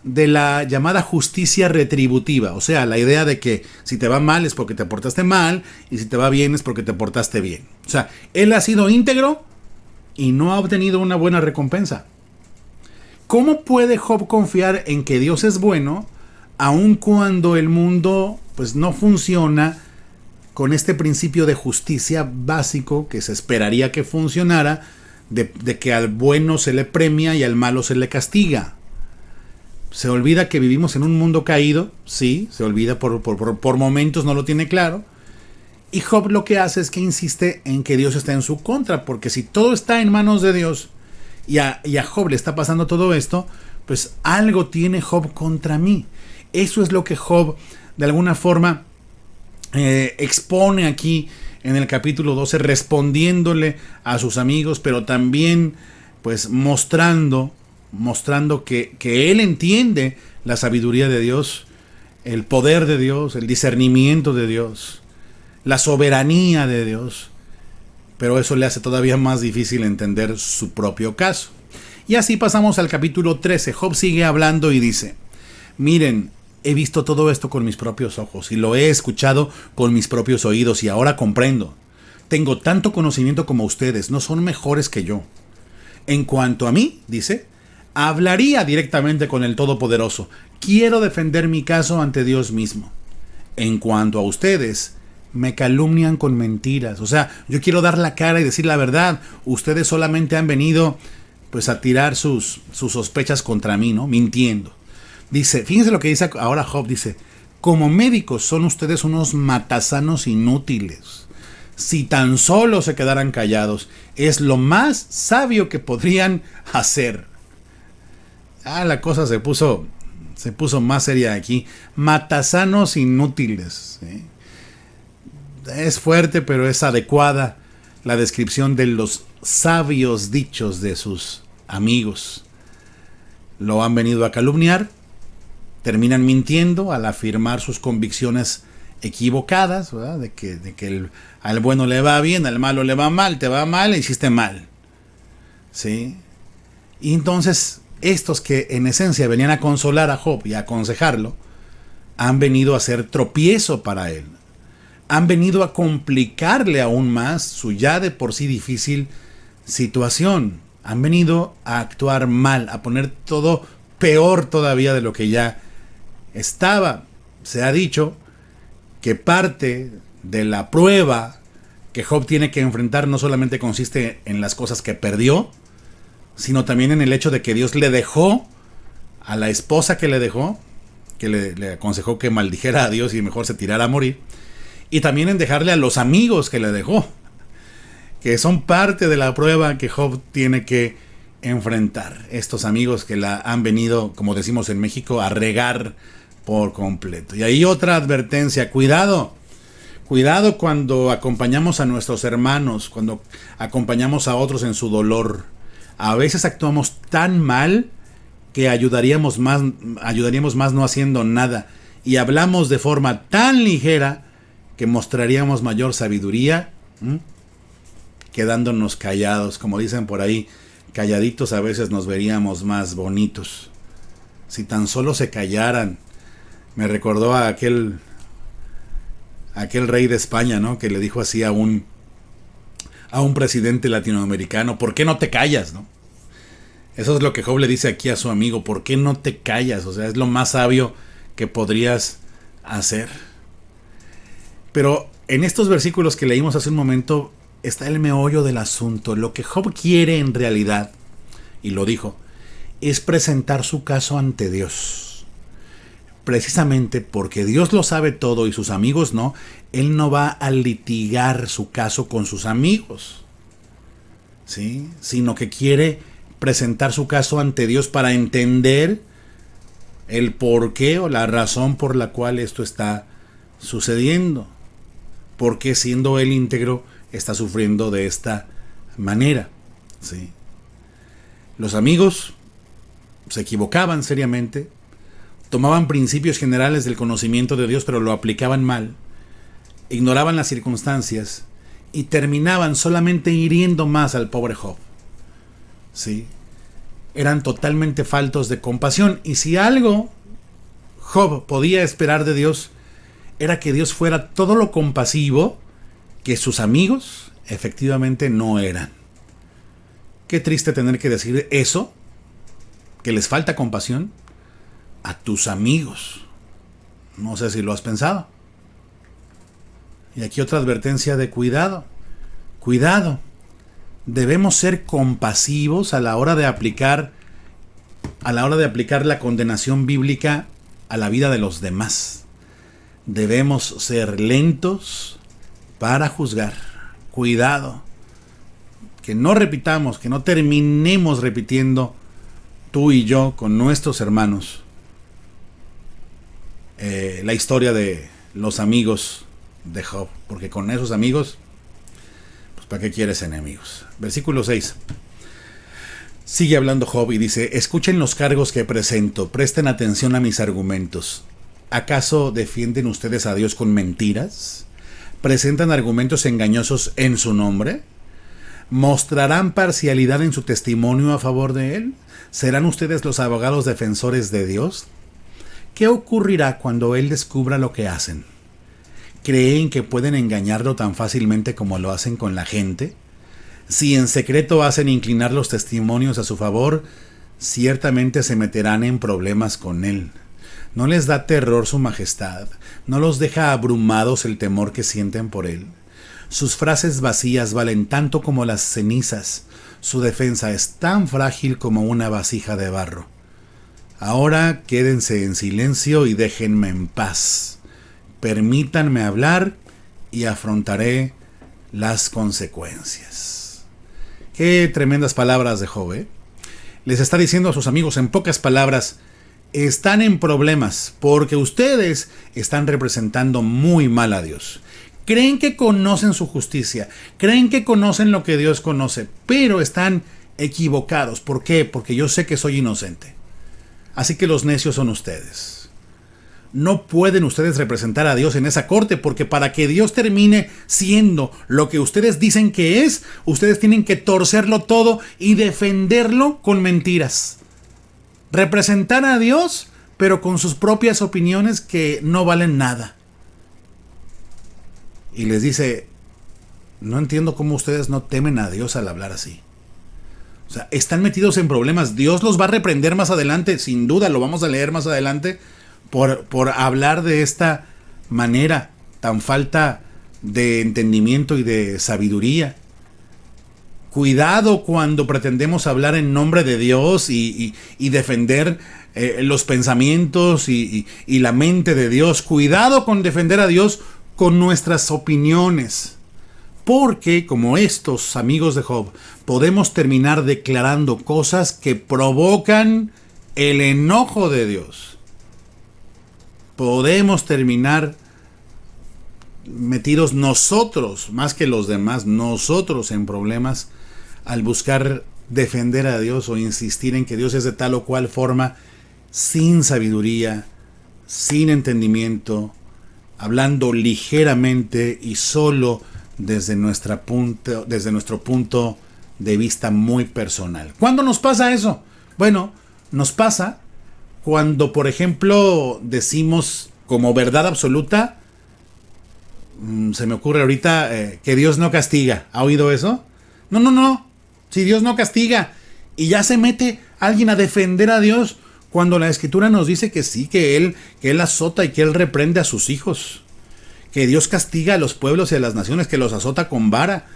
de la llamada justicia retributiva. O sea, la idea de que si te va mal es porque te portaste mal y si te va bien es porque te portaste bien. O sea, él ha sido íntegro y no ha obtenido una buena recompensa. ¿Cómo puede Job confiar en que Dios es bueno aun cuando el mundo pues no funciona con este principio de justicia básico que se esperaría que funcionara, de que al bueno se le premia y al malo se le castiga? Se olvida que vivimos en un mundo caído, sí, se olvida por momentos, no lo tiene claro. Y Job lo que hace es que insiste en que Dios está en su contra, porque si todo está en manos de Dios y a Job le está pasando todo esto, pues algo tiene Job contra mí. Eso es lo que Job de alguna forma expone aquí en el capítulo 12, respondiéndole a sus amigos, pero también pues mostrando que él entiende la sabiduría de Dios, el poder de Dios, el discernimiento de Dios, la soberanía de Dios, pero eso le hace todavía más difícil entender su propio caso. Y así pasamos al capítulo 13. Job sigue hablando y dice, miren, he visto todo esto con mis propios ojos y lo he escuchado con mis propios oídos y ahora comprendo. Tengo tanto conocimiento como ustedes, no son mejores que yo. En cuanto a mí, dice, hablaría directamente con el Todopoderoso. Quiero defender mi caso ante Dios mismo. En cuanto a ustedes, me calumnian con mentiras. O sea, yo quiero dar la cara y decir la verdad. Ustedes solamente han venido pues a tirar sus sospechas contra mí, ¿no? Mintiendo. Dice, fíjense lo que dice ahora Job, dice, como médicos son ustedes unos matasanos inútiles. Si tan solo se quedaran callados, es lo más sabio que podrían hacer. La cosa se puso más seria aquí. Matasanos inútiles. ¿Sí? Es fuerte, pero es adecuada la descripción de los sabios dichos de sus amigos. Lo han venido a calumniar, terminan mintiendo al afirmar sus convicciones equivocadas, ¿verdad? De que al bueno le va bien, al malo le va mal, te va mal, hiciste mal. ¿Sí? Y entonces estos que en esencia venían a consolar a Job y a aconsejarlo, han venido a ser tropiezo para él. Han venido a complicarle aún más su ya de por sí difícil situación. Han venido a actuar mal, a poner todo peor todavía de lo que ya estaba. Se ha dicho que parte de la prueba que Job tiene que enfrentar no solamente consiste en las cosas que perdió, sino también en el hecho de que Dios le dejó a la esposa que le dejó, que le aconsejó que maldijera a Dios y mejor se tirara a morir, y también en dejarle a los amigos que le dejó, que son parte de la prueba que Job tiene que enfrentar. Estos amigos que la han venido, como decimos en México, a regar por completo. Y ahí otra advertencia, cuidado cuando acompañamos a nuestros hermanos, cuando acompañamos a otros en su dolor. A veces actuamos tan mal que ayudaríamos más no haciendo nada, y hablamos de forma tan ligera que mostraríamos mayor sabiduría, quedándonos callados. Como dicen por ahí, calladitos a veces nos veríamos más bonitos. Si tan solo se callaran. Me recordó a aquel rey de España, ¿no? Que le dijo así a un presidente latinoamericano, ¿por qué no te callas, no? Eso es lo que Job le dice aquí a su amigo, ¿por qué no te callas? O sea, es lo más sabio que podrías hacer. Pero en estos versículos que leímos hace un momento está el meollo del asunto. Lo que Job quiere en realidad, y lo dijo, es presentar su caso ante Dios. Precisamente porque Dios lo sabe todo y sus amigos no, él no va a litigar su caso con sus amigos, ¿sí? Sino que quiere presentar su caso ante Dios para entender el porqué o la razón por la cual esto está sucediendo. Porque siendo él íntegro está sufriendo de esta manera, ¿sí? Los amigos se equivocaban seriamente, tomaban principios generales del conocimiento de Dios, pero lo aplicaban mal, ignoraban las circunstancias y terminaban solamente hiriendo más al pobre Job. ¿Sí? Eran totalmente faltos de compasión, y si algo Job podía esperar de Dios, era que Dios fuera todo lo compasivo que sus amigos efectivamente no eran. Qué triste tener que decir eso, que les falta compasión a tus amigos. No sé si lo has pensado. Y aquí otra advertencia de cuidado. Cuidado. Debemos ser compasivos a la hora de aplicar la condenación bíblica a la vida de los demás. Debemos ser lentos para juzgar. Cuidado. Que no repitamos, que no terminemos repitiendo tú y yo con nuestros hermanos la historia de los amigos de Job, porque con esos amigos, pues ¿para qué quieres enemigos? Versículo 6. Sigue hablando Job y dice: escuchen los cargos que presento, presten atención a mis argumentos. ¿Acaso defienden ustedes a Dios con mentiras? ¿Presentan argumentos engañosos en su nombre? ¿Mostrarán parcialidad en su testimonio a favor de él? ¿Serán ustedes los abogados defensores de Dios? ¿Qué ocurrirá cuando él descubra lo que hacen? ¿Creen que pueden engañarlo tan fácilmente como lo hacen con la gente? Si en secreto hacen inclinar los testimonios a su favor, ciertamente se meterán en problemas con él. ¿No les da terror su majestad? ¿No los deja abrumados el temor que sienten por él? Sus frases vacías valen tanto como las cenizas. su defensa es tan frágil como una vasija de barro. Ahora quédense en silencio y déjenme en paz. Permítanme hablar y afrontaré las consecuencias. Qué tremendas palabras de Job, ¿eh? Les está diciendo a sus amigos en pocas palabras: están en problemas porque ustedes están representando muy mal a Dios. Creen que conocen su justicia, creen que conocen lo que Dios conoce, pero están equivocados. ¿Por qué? Porque yo sé que soy inocente. Así que los necios son ustedes. No pueden ustedes representar a Dios en esa corte, porque para que Dios termine siendo lo que ustedes dicen que es, ustedes tienen que torcerlo todo y defenderlo con mentiras. Representar a Dios, pero con sus propias opiniones que no valen nada. Y les dice: no entiendo cómo ustedes no temen a Dios al hablar así. O sea, están metidos en problemas. Dios los va a reprender más adelante, sin duda, lo vamos a leer más adelante, por hablar de esta manera tan falta de entendimiento y de sabiduría. Cuidado cuando pretendemos hablar en nombre de Dios y defender los pensamientos y la mente de Dios. Cuidado con defender a Dios con nuestras opiniones. Porque, como estos amigos de Job, podemos terminar declarando cosas que provocan el enojo de Dios. Podemos terminar metidos nosotros, más que los demás, nosotros en problemas al buscar defender a Dios o insistir en que Dios es de tal o cual forma, sin sabiduría, sin entendimiento, hablando ligeramente y solo desde nuestro punto de vista muy personal. ¿Cuándo nos pasa eso? Bueno, nos pasa cuando, por ejemplo, decimos como verdad absoluta, se me ocurre ahorita, que Dios no castiga. ¿Ha oído eso? No. Si Dios no castiga. Y ya se mete alguien a defender a Dios cuando la Escritura nos dice que sí, que Él azota y que Él reprende a sus hijos. Que Dios castiga a los pueblos y a las naciones, que los azota con vara.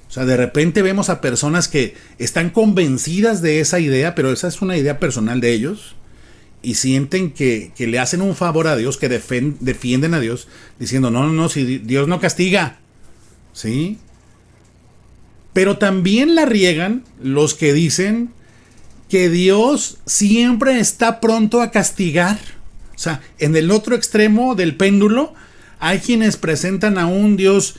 O sea, de repente vemos a personas que están convencidas de esa idea, pero esa es una idea personal de ellos, y sienten que le hacen un favor a Dios, que defienden a Dios, diciendo: no, si Dios no castiga. ¿Sí? Pero también la riegan los que dicen que Dios siempre está pronto a castigar. O sea, en el otro extremo del péndulo hay quienes presentan a un Dios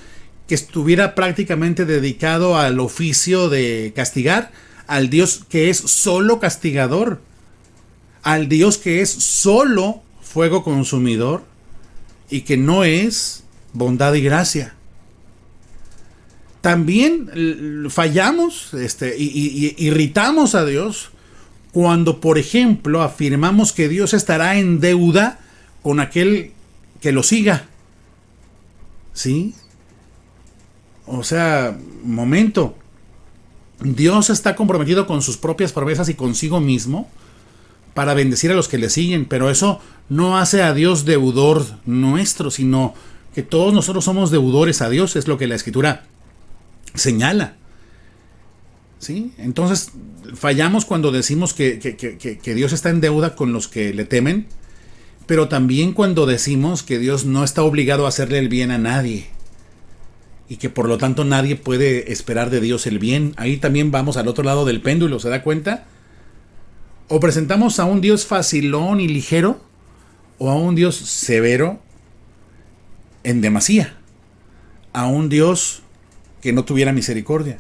que estuviera prácticamente dedicado al oficio de castigar, al Dios que es solo castigador, al Dios que es solo fuego consumidor y que no es bondad y gracia. También fallamos y irritamos a Dios cuando, por ejemplo, afirmamos que Dios estará en deuda con aquel que lo siga. ¿Sí? O sea, momento. Dios está comprometido con sus propias promesas y consigo mismo para bendecir a los que le siguen, pero eso no hace a Dios deudor nuestro, sino que todos nosotros somos deudores a Dios, es lo que la Escritura señala. ¿Sí? Entonces, fallamos cuando decimos que Dios está en deuda con los que le temen, pero también cuando decimos que Dios no está obligado a hacerle el bien a nadie y que por lo tanto nadie puede esperar de Dios el bien. Ahí también vamos al otro lado del péndulo, ¿se da cuenta? O presentamos a un Dios facilón y ligero, o a un Dios severo en demasía, a un Dios que no tuviera misericordia.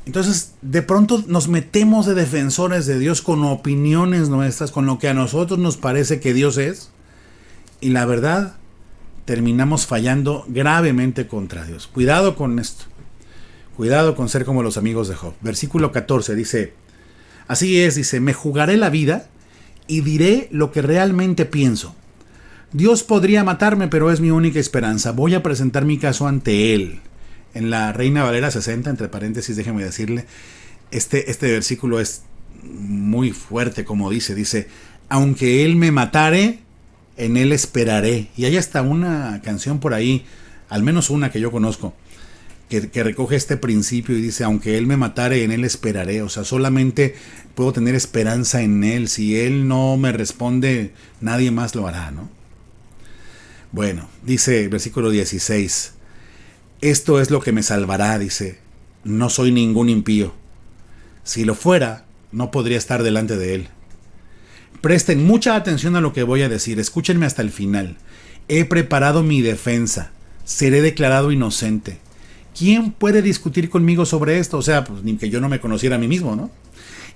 Entonces, de pronto nos metemos de defensores de Dios con opiniones nuestras, con lo que a nosotros nos parece que Dios es, y la verdad, terminamos fallando gravemente contra Dios. Cuidado con esto. Cuidado con ser como los amigos de Job. Versículo 14 dice: así es, dice, me jugaré la vida y diré lo que realmente pienso. Dios podría matarme, pero es mi única esperanza. Voy a presentar mi caso ante Él. En la Reina Valera 60, entre paréntesis, déjeme decirle, este versículo es muy fuerte, como dice, aunque Él me matare, en Él esperaré. Y hay hasta una canción por ahí, al menos una que yo conozco, que recoge este principio y dice, aunque Él me matare, en Él esperaré. O sea, solamente puedo tener esperanza en Él. Si Él no me responde, nadie más lo hará, ¿no? Bueno, dice el versículo 16, esto es lo que me salvará, dice, no soy ningún impío. Si lo fuera, no podría estar delante de Él. Presten mucha atención a lo que voy a decir, escúchenme hasta el final. He preparado mi defensa, seré declarado inocente. ¿Quién puede discutir conmigo sobre esto? O sea, pues ni que yo no me conociera a mí mismo, ¿no?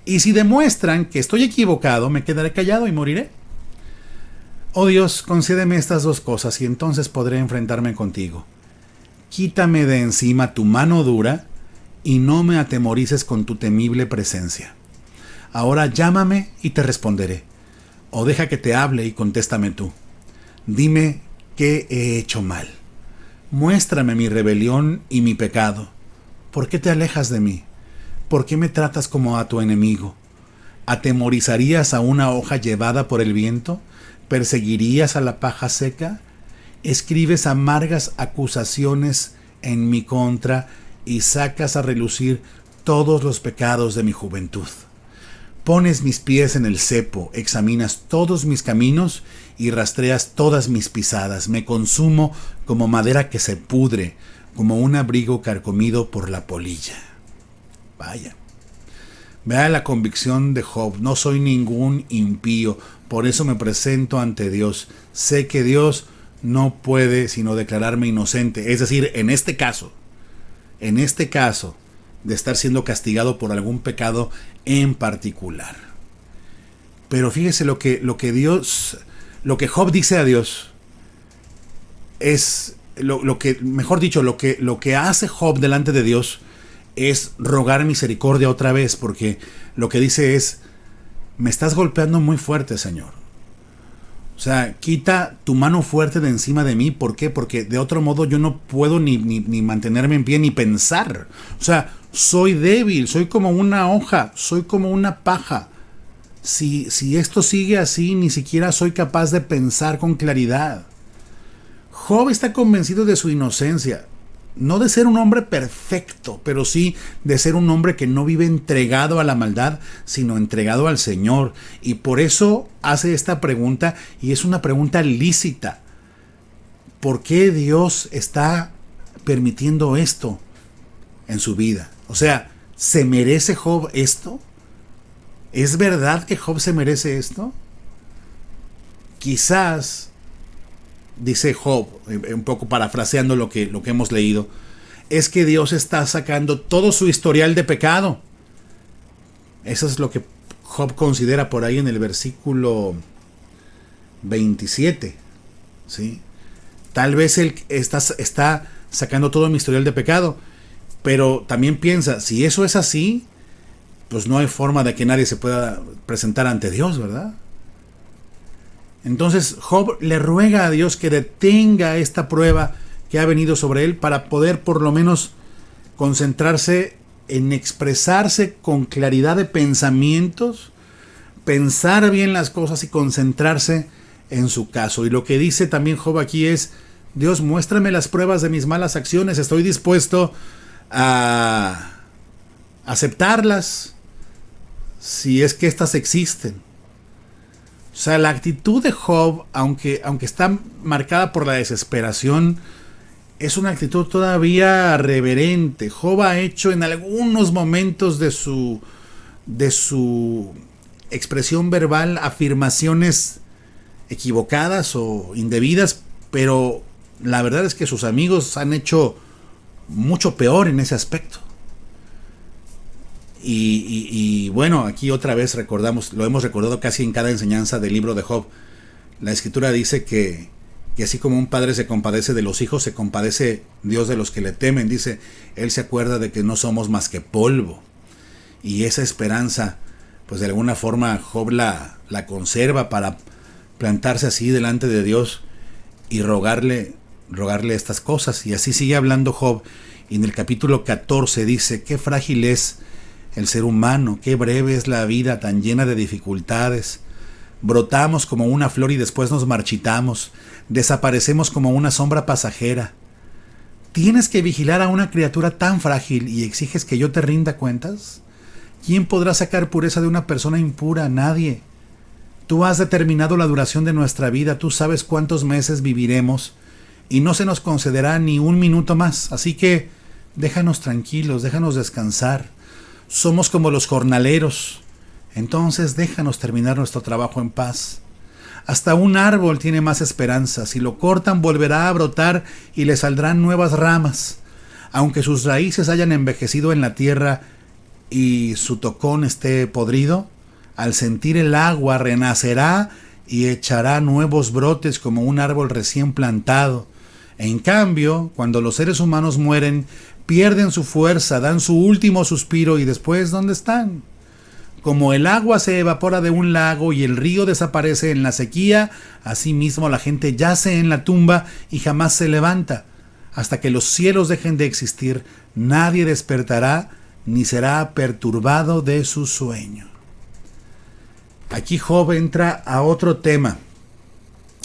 Y si demuestran que estoy equivocado, me quedaré callado y moriré. Oh Dios, concédeme estas dos cosas y entonces podré enfrentarme contigo. Quítame de encima tu mano dura y no me atemorices con tu temible presencia. Ahora llámame y te responderé. O deja que te hable y contéstame tú. Dime qué he hecho mal. Muéstrame mi rebelión y mi pecado. ¿Por qué te alejas de mí? ¿Por qué me tratas como a tu enemigo? ¿Atemorizarías a una hoja llevada por el viento? ¿Perseguirías a la paja seca? Escribes amargas acusaciones en mi contra y sacas a relucir todos los pecados de mi juventud. Pones mis pies en el cepo, examinas todos mis caminos y rastreas todas mis pisadas. Me consumo como madera que se pudre, como un abrigo carcomido por la polilla. Vaya. Vea la convicción de Job. No soy ningún impío, por eso me presento ante Dios. Sé que Dios no puede sino declararme inocente. Es decir, en este caso, de estar siendo castigado por algún pecado en particular. Pero fíjese lo que Job dice a Dios es lo que hace Job delante de Dios es rogar misericordia otra vez, porque lo que dice es, me estás golpeando muy fuerte, Señor. O sea, quita tu mano fuerte de encima de mí. ¿Por qué? Porque de otro modo yo no puedo ni mantenerme en pie ni pensar. O sea, soy débil, soy como una hoja, soy como una paja. Si esto sigue así, ni siquiera soy capaz de pensar con claridad. Job está convencido de su inocencia. No de ser un hombre perfecto, pero sí de ser un hombre que no vive entregado a la maldad, sino entregado al Señor. Y por eso hace esta pregunta, y es una pregunta lícita. ¿Por qué Dios está permitiendo esto en su vida? O sea, ¿se merece Job esto? ¿Es verdad que Job se merece esto? Quizás, dice Job, un poco parafraseando lo que hemos leído, es que Dios está sacando todo su historial de pecado. Eso es lo que Job considera por ahí en el versículo 27. ¿Sí? Tal vez él está sacando todo mi historial de pecado, pero también piensa, si eso es así, pues no hay forma de que nadie se pueda presentar ante Dios, ¿verdad? Entonces Job le ruega a Dios que detenga esta prueba que ha venido sobre él para poder por lo menos concentrarse en expresarse con claridad de pensamientos, pensar bien las cosas y concentrarse en su caso. Y lo que dice también Job aquí es, Dios, muéstrame las pruebas de mis malas acciones, estoy dispuesto a aceptarlas si es que éstas existen. O sea, la actitud de Job, aunque está marcada por la desesperación, es una actitud todavía reverente. Job ha hecho en algunos momentos de su expresión verbal afirmaciones equivocadas o indebidas, pero la verdad es que sus amigos han hecho mucho peor en ese aspecto. Y bueno, aquí otra vez lo hemos recordado casi en cada enseñanza del libro de Job. La escritura dice que así como un padre se compadece de los hijos, se compadece Dios de los que le temen. Dice, Él se acuerda de que no somos más que polvo. Y esa esperanza, pues de alguna forma Job la conserva para plantarse así delante de Dios y rogarle estas cosas. Y así sigue hablando Job. Y en el capítulo 14 dice, qué frágil es el ser humano, qué breve es la vida tan llena de dificultades. Brotamos como una flor y después nos marchitamos, desaparecemos como una sombra pasajera. ¿Tienes que vigilar a una criatura tan frágil y exiges que yo te rinda cuentas? ¿Quién podrá sacar pureza de una persona impura? Nadie. Tú has determinado la duración de nuestra vida, tú sabes cuántos meses viviremos y no se nos concederá ni un minuto más, así que déjanos tranquilos, déjanos descansar. Somos como los jornaleros, entonces déjanos terminar nuestro trabajo en paz. Hasta un árbol tiene más esperanza, si lo cortan volverá a brotar y le saldrán nuevas ramas. Aunque sus raíces hayan envejecido en la tierra y su tocón esté podrido, al sentir el agua renacerá y echará nuevos brotes como un árbol recién plantado. En cambio, cuando los seres humanos mueren, pierden su fuerza, dan su último suspiro y después, ¿dónde están? Como el agua se evapora de un lago y el río desaparece en la sequía, asimismo la gente yace en la tumba y jamás se levanta. Hasta que los cielos dejen de existir, nadie despertará ni será perturbado de su sueño. Aquí Job entra a otro tema,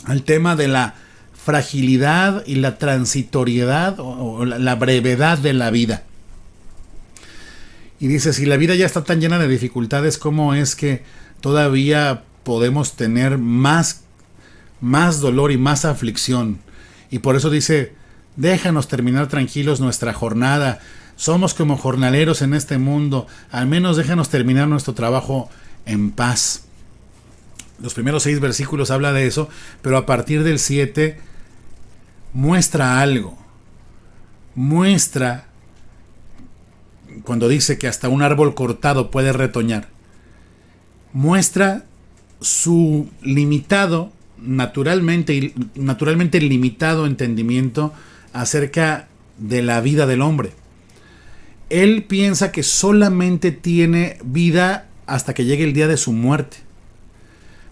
al tema de la fragilidad y la transitoriedad o la brevedad de la vida. Y dice, si la vida ya está tan llena de dificultades, ¿cómo es que todavía podemos tener más dolor y más aflicción? Y por eso dice, déjanos terminar tranquilos nuestra jornada. Somos como jornaleros en este mundo. Al menos déjanos terminar nuestro trabajo en paz. Los primeros 6 versículos habla de eso, pero a partir del 7 muestra algo. Muestra cuando dice que hasta un árbol cortado puede retoñar. Muestra su limitado, naturalmente limitado entendimiento acerca de la vida del hombre. Él piensa que solamente tiene vida hasta que llegue el día de su muerte.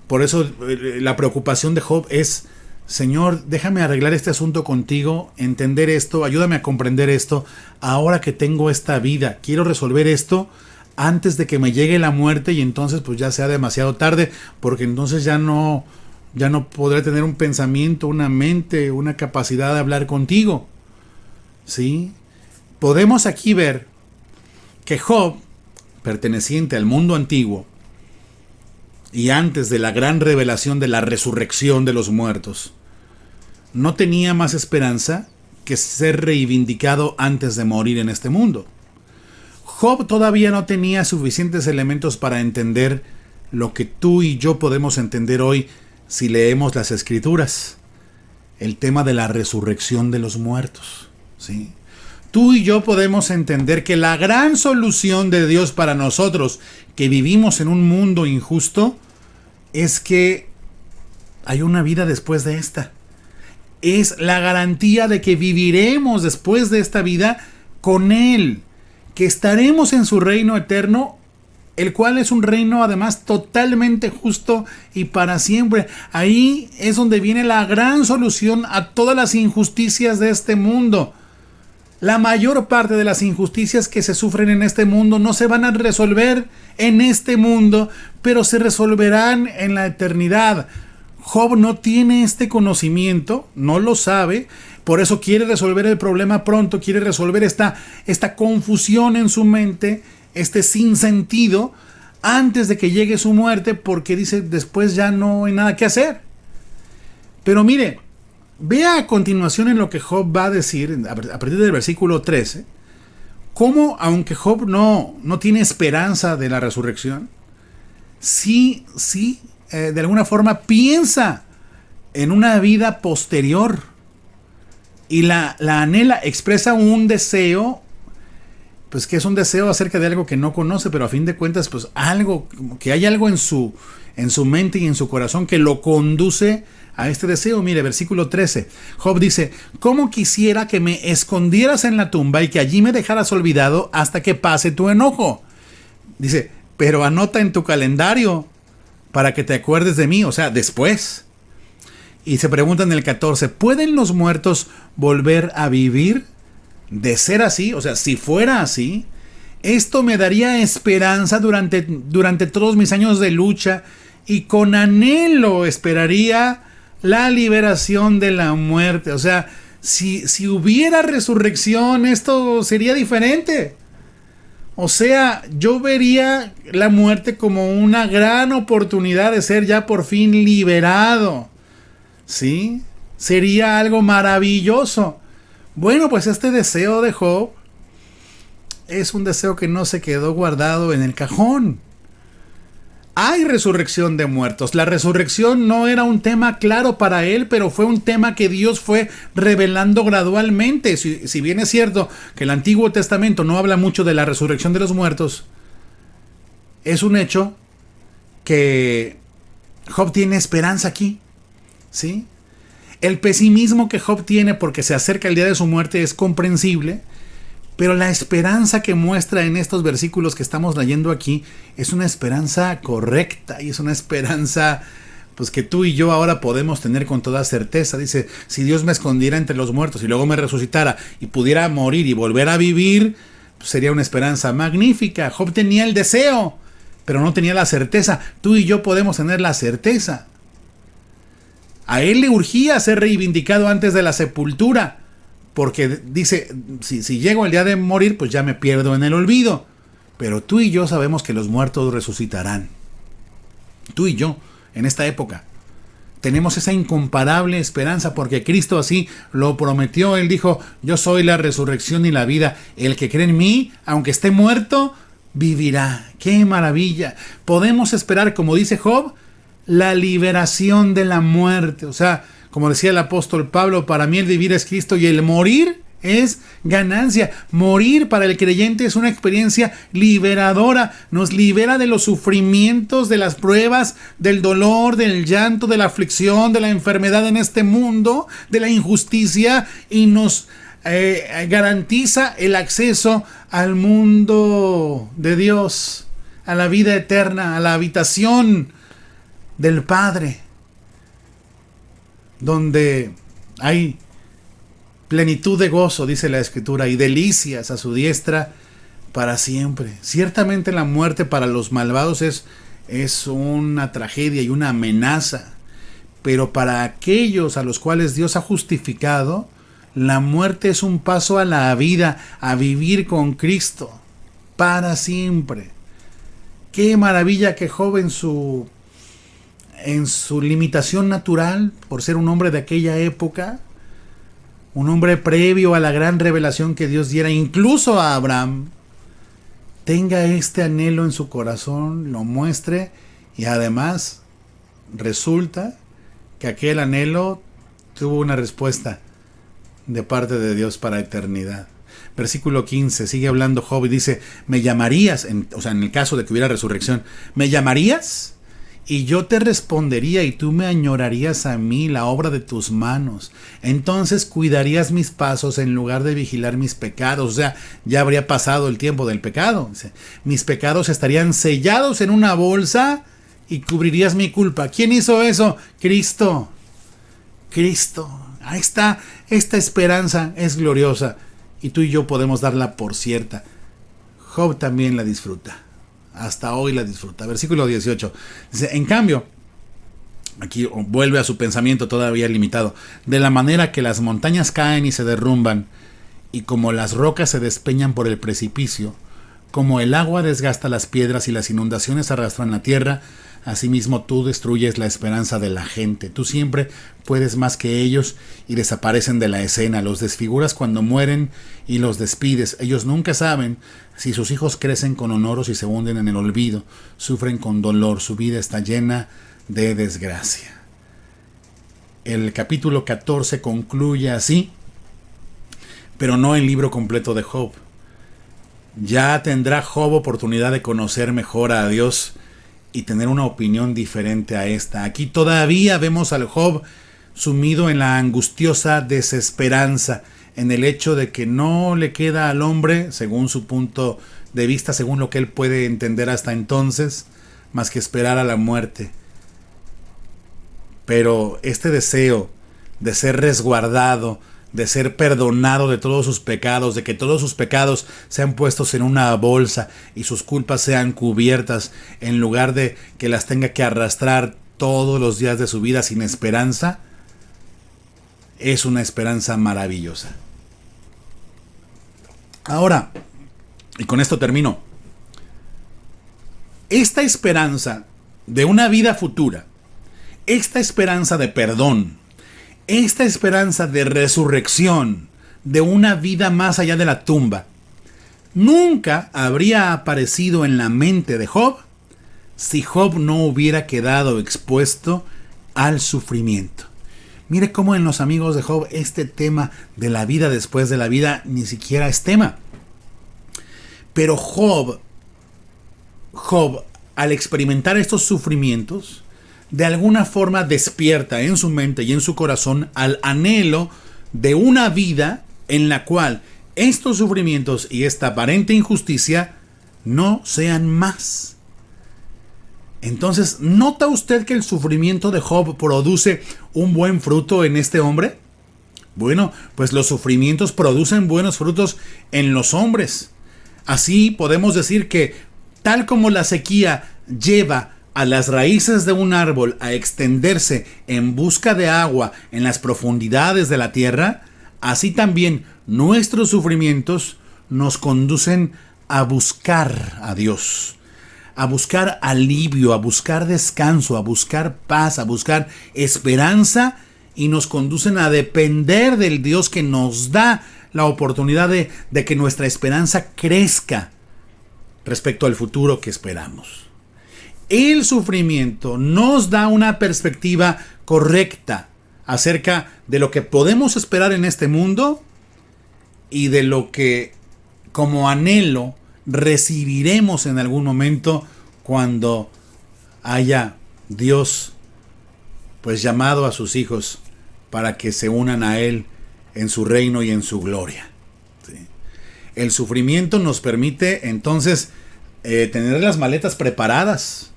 Por eso la preocupación de Job es, Señor, déjame arreglar este asunto contigo, entender esto, ayúdame a comprender esto, ahora que tengo esta vida, quiero resolver esto antes de que me llegue la muerte y entonces pues ya sea demasiado tarde, porque entonces ya no podré tener un pensamiento, una mente, una capacidad de hablar contigo. ¿Sí? Podemos aquí ver que Job, perteneciente al mundo antiguo, y antes de la gran revelación de la resurrección de los muertos, no tenía más esperanza que ser reivindicado antes de morir en este mundo. Job todavía no tenía suficientes elementos para entender lo que tú y yo podemos entender hoy si leemos las Escrituras, el tema de la resurrección de los muertos, ¿sí? Tú y yo podemos entender que la gran solución de Dios para nosotros que vivimos en un mundo injusto es que hay una vida después de esta. Es la garantía de que viviremos después de esta vida con Él, que estaremos en su reino eterno, el cual es un reino además totalmente justo y para siempre. Ahí es donde viene la gran solución a todas las injusticias de este mundo. La mayor parte de las injusticias que se sufren en este mundo no se van a resolver en este mundo, pero se resolverán en la eternidad. Job no tiene este conocimiento, no lo sabe, por eso quiere resolver el problema pronto, quiere resolver esta confusión en su mente, este sinsentido, antes de que llegue su muerte, porque dice, después ya no hay nada que hacer. Pero mire, vea a continuación en lo que Job va a decir, a partir del versículo 13, cómo, aunque Job no tiene esperanza de la resurrección, sí, de alguna forma piensa en una vida posterior y la anhela, expresa un deseo, pues que es un deseo acerca de algo que no conoce, pero a fin de cuentas, pues algo, que hay algo en su mente y en su corazón que lo conduce a este deseo. Mire, versículo 13, Job dice, ¿cómo quisiera que me escondieras en la tumba y que allí me dejaras olvidado hasta que pase tu enojo? Dice, pero anota en tu calendario para que te acuerdes de mí, o sea, después. Y se pregunta en el 14, ¿pueden los muertos volver a vivir? De ser así, o sea, si fuera así, esto me daría esperanza durante todos mis años de lucha y con anhelo esperaría la liberación de la muerte. O sea, Si hubiera resurrección, esto sería diferente. O sea, yo vería la muerte como una gran oportunidad de ser ya por fin liberado. ¿Sí? Sería algo maravilloso. Bueno, pues este deseo de Job es un deseo que no se quedó guardado en el cajón. Hay resurrección de muertos. La resurrección no era un tema claro para él, pero fue un tema que Dios fue revelando gradualmente. Si bien es cierto que el Antiguo Testamento no habla mucho de la resurrección de los muertos, es un hecho que Job tiene esperanza aquí. ¿Sí? El pesimismo que Job tiene porque se acerca el día de su muerte es comprensible. Pero la esperanza que muestra en estos versículos que estamos leyendo aquí es una esperanza correcta y es una esperanza pues que tú y yo ahora podemos tener con toda certeza. Dice, si Dios me escondiera entre los muertos y luego me resucitara y pudiera morir y volver a vivir, pues sería una esperanza magnífica. Job tenía el deseo, pero no tenía la certeza. Tú y yo podemos tener la certeza. A él le urgía ser reivindicado antes de la sepultura. Porque dice, si llego el día de morir, pues ya me pierdo en el olvido. Pero tú y yo sabemos que los muertos resucitarán. Tú y yo, en esta época, tenemos esa incomparable esperanza porque Cristo así lo prometió. Él dijo, yo soy la resurrección y la vida. El que cree en mí, aunque esté muerto, vivirá. ¡Qué maravilla! Podemos esperar, como dice Job, la liberación de la muerte. O sea, como decía el apóstol Pablo, para mí el vivir es Cristo y el morir es ganancia. Morir para el creyente es una experiencia liberadora. Nos libera de los sufrimientos, de las pruebas, del dolor, del llanto, de la aflicción, de la enfermedad en este mundo, de la injusticia y nos garantiza el acceso al mundo de Dios, a la vida eterna, a la habitación del Padre, donde hay plenitud de gozo, dice la Escritura, y delicias a su diestra para siempre. Ciertamente la muerte para los malvados es una tragedia y una amenaza, pero para aquellos a los cuales Dios ha justificado, la muerte es un paso a la vida, a vivir con Cristo para siempre. Qué maravilla que Job en su limitación natural, por ser un hombre de aquella época, un hombre previo a la gran revelación que Dios diera incluso a Abraham, tenga este anhelo en su corazón, lo muestre y además resulta que aquel anhelo tuvo una respuesta de parte de Dios para eternidad. Versículo 15, sigue hablando Job y dice, ¿me llamarías? En el caso de que hubiera resurrección, ¿me llamarías? Y yo te respondería y tú me añorarías a mí, la obra de tus manos. Entonces cuidarías mis pasos en lugar de vigilar mis pecados. O sea, ya habría pasado el tiempo del pecado. Mis pecados estarían sellados en una bolsa y cubrirías mi culpa. ¿Quién hizo eso? Cristo. Cristo. Ahí está. Esta esperanza es gloriosa y tú y yo podemos darla por cierta. Job también la disfruta. Hasta hoy la disfruta. Versículo 18. Dice, en cambio, aquí vuelve a su pensamiento todavía limitado. De la manera que las montañas caen y se derrumban, y como las rocas se despeñan por el precipicio, como el agua desgasta las piedras y las inundaciones arrastran la tierra, asimismo tú destruyes la esperanza de la gente. Tú siempre puedes más que ellos y desaparecen de la escena. Los desfiguras cuando mueren y los despides. Ellos nunca saben si sus hijos crecen con honor o si se hunden en el olvido. Sufren con dolor. Su vida está llena de desgracia. El capítulo 14 concluye así, pero no el libro completo de Job. Ya tendrá Job oportunidad de conocer mejor a Dios y tener una opinión diferente a esta. Aquí todavía vemos al Job sumido en la angustiosa desesperanza, en el hecho de que no le queda al hombre, según su punto de vista, según lo que él puede entender hasta entonces, más que esperar a la muerte. Pero este deseo de ser resguardado, de ser perdonado de todos sus pecados, de que todos sus pecados sean puestos en una bolsa y sus culpas sean cubiertas, en lugar de que las tenga que arrastrar todos los días de su vida sin esperanza, es una esperanza maravillosa. Ahora, y con esto termino, esta esperanza de una vida futura, esta esperanza de perdón, esta esperanza de resurrección, de una vida más allá de la tumba, nunca habría aparecido en la mente de Job si Job no hubiera quedado expuesto al sufrimiento. Mire cómo en los amigos de Job este tema de la vida después de la vida ni siquiera es tema. Pero Job, al experimentar estos sufrimientos, de alguna forma despierta en su mente y en su corazón al anhelo de una vida en la cual estos sufrimientos y esta aparente injusticia no sean más. Entonces, ¿nota usted que el sufrimiento de Job produce un buen fruto en este hombre? Bueno, pues los sufrimientos producen buenos frutos en los hombres. Así podemos decir que, tal como la sequía lleva a las raíces de un árbol a extenderse en busca de agua en las profundidades de la tierra, así también nuestros sufrimientos nos conducen a buscar a Dios, a buscar alivio, a buscar descanso, a buscar paz, a buscar esperanza, y nos conducen a depender del Dios que nos da la oportunidad de que nuestra esperanza crezca respecto al futuro que esperamos. El sufrimiento nos da una perspectiva correcta acerca de lo que podemos esperar en este mundo y de lo que, como anhelo, recibiremos en algún momento cuando haya Dios pues llamado a sus hijos para que se unan a Él en su reino y en su gloria. ¿Sí? El sufrimiento nos permite entonces tener las maletas preparadas.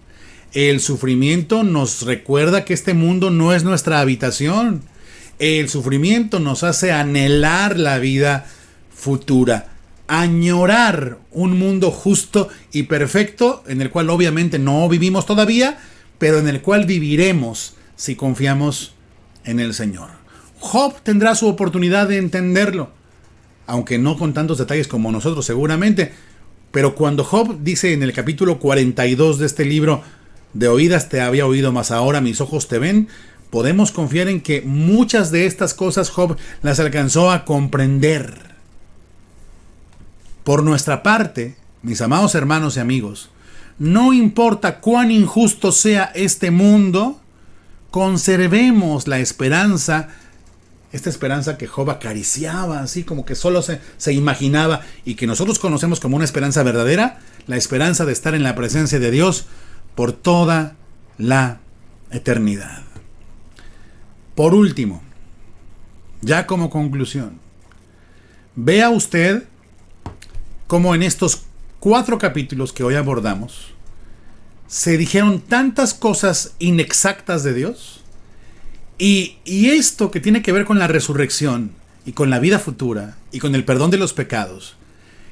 El sufrimiento nos recuerda que este mundo no es nuestra habitación. El sufrimiento nos hace anhelar la vida futura, añorar un mundo justo y perfecto, en el cual obviamente no vivimos todavía, pero en el cual viviremos si confiamos en el Señor. Job tendrá su oportunidad de entenderlo, aunque no con tantos detalles como nosotros seguramente, pero cuando Job dice en el capítulo 42 de este libro: de oídas te había oído, mas ahora mis ojos te ven, podemos confiar en que muchas de estas cosas Job las alcanzó a comprender. Por nuestra parte, mis amados hermanos y amigos, no importa cuán injusto sea este mundo, conservemos la esperanza, esta esperanza que Job acariciaba, así como que solo se imaginaba, y que nosotros conocemos como una esperanza verdadera, la esperanza de estar en la presencia de Dios por toda la eternidad. Por último, ya como conclusión, vea usted cómo en estos 4 capítulos que hoy abordamos se dijeron tantas cosas inexactas de Dios, y esto que tiene que ver con la resurrección y con la vida futura y con el perdón de los pecados,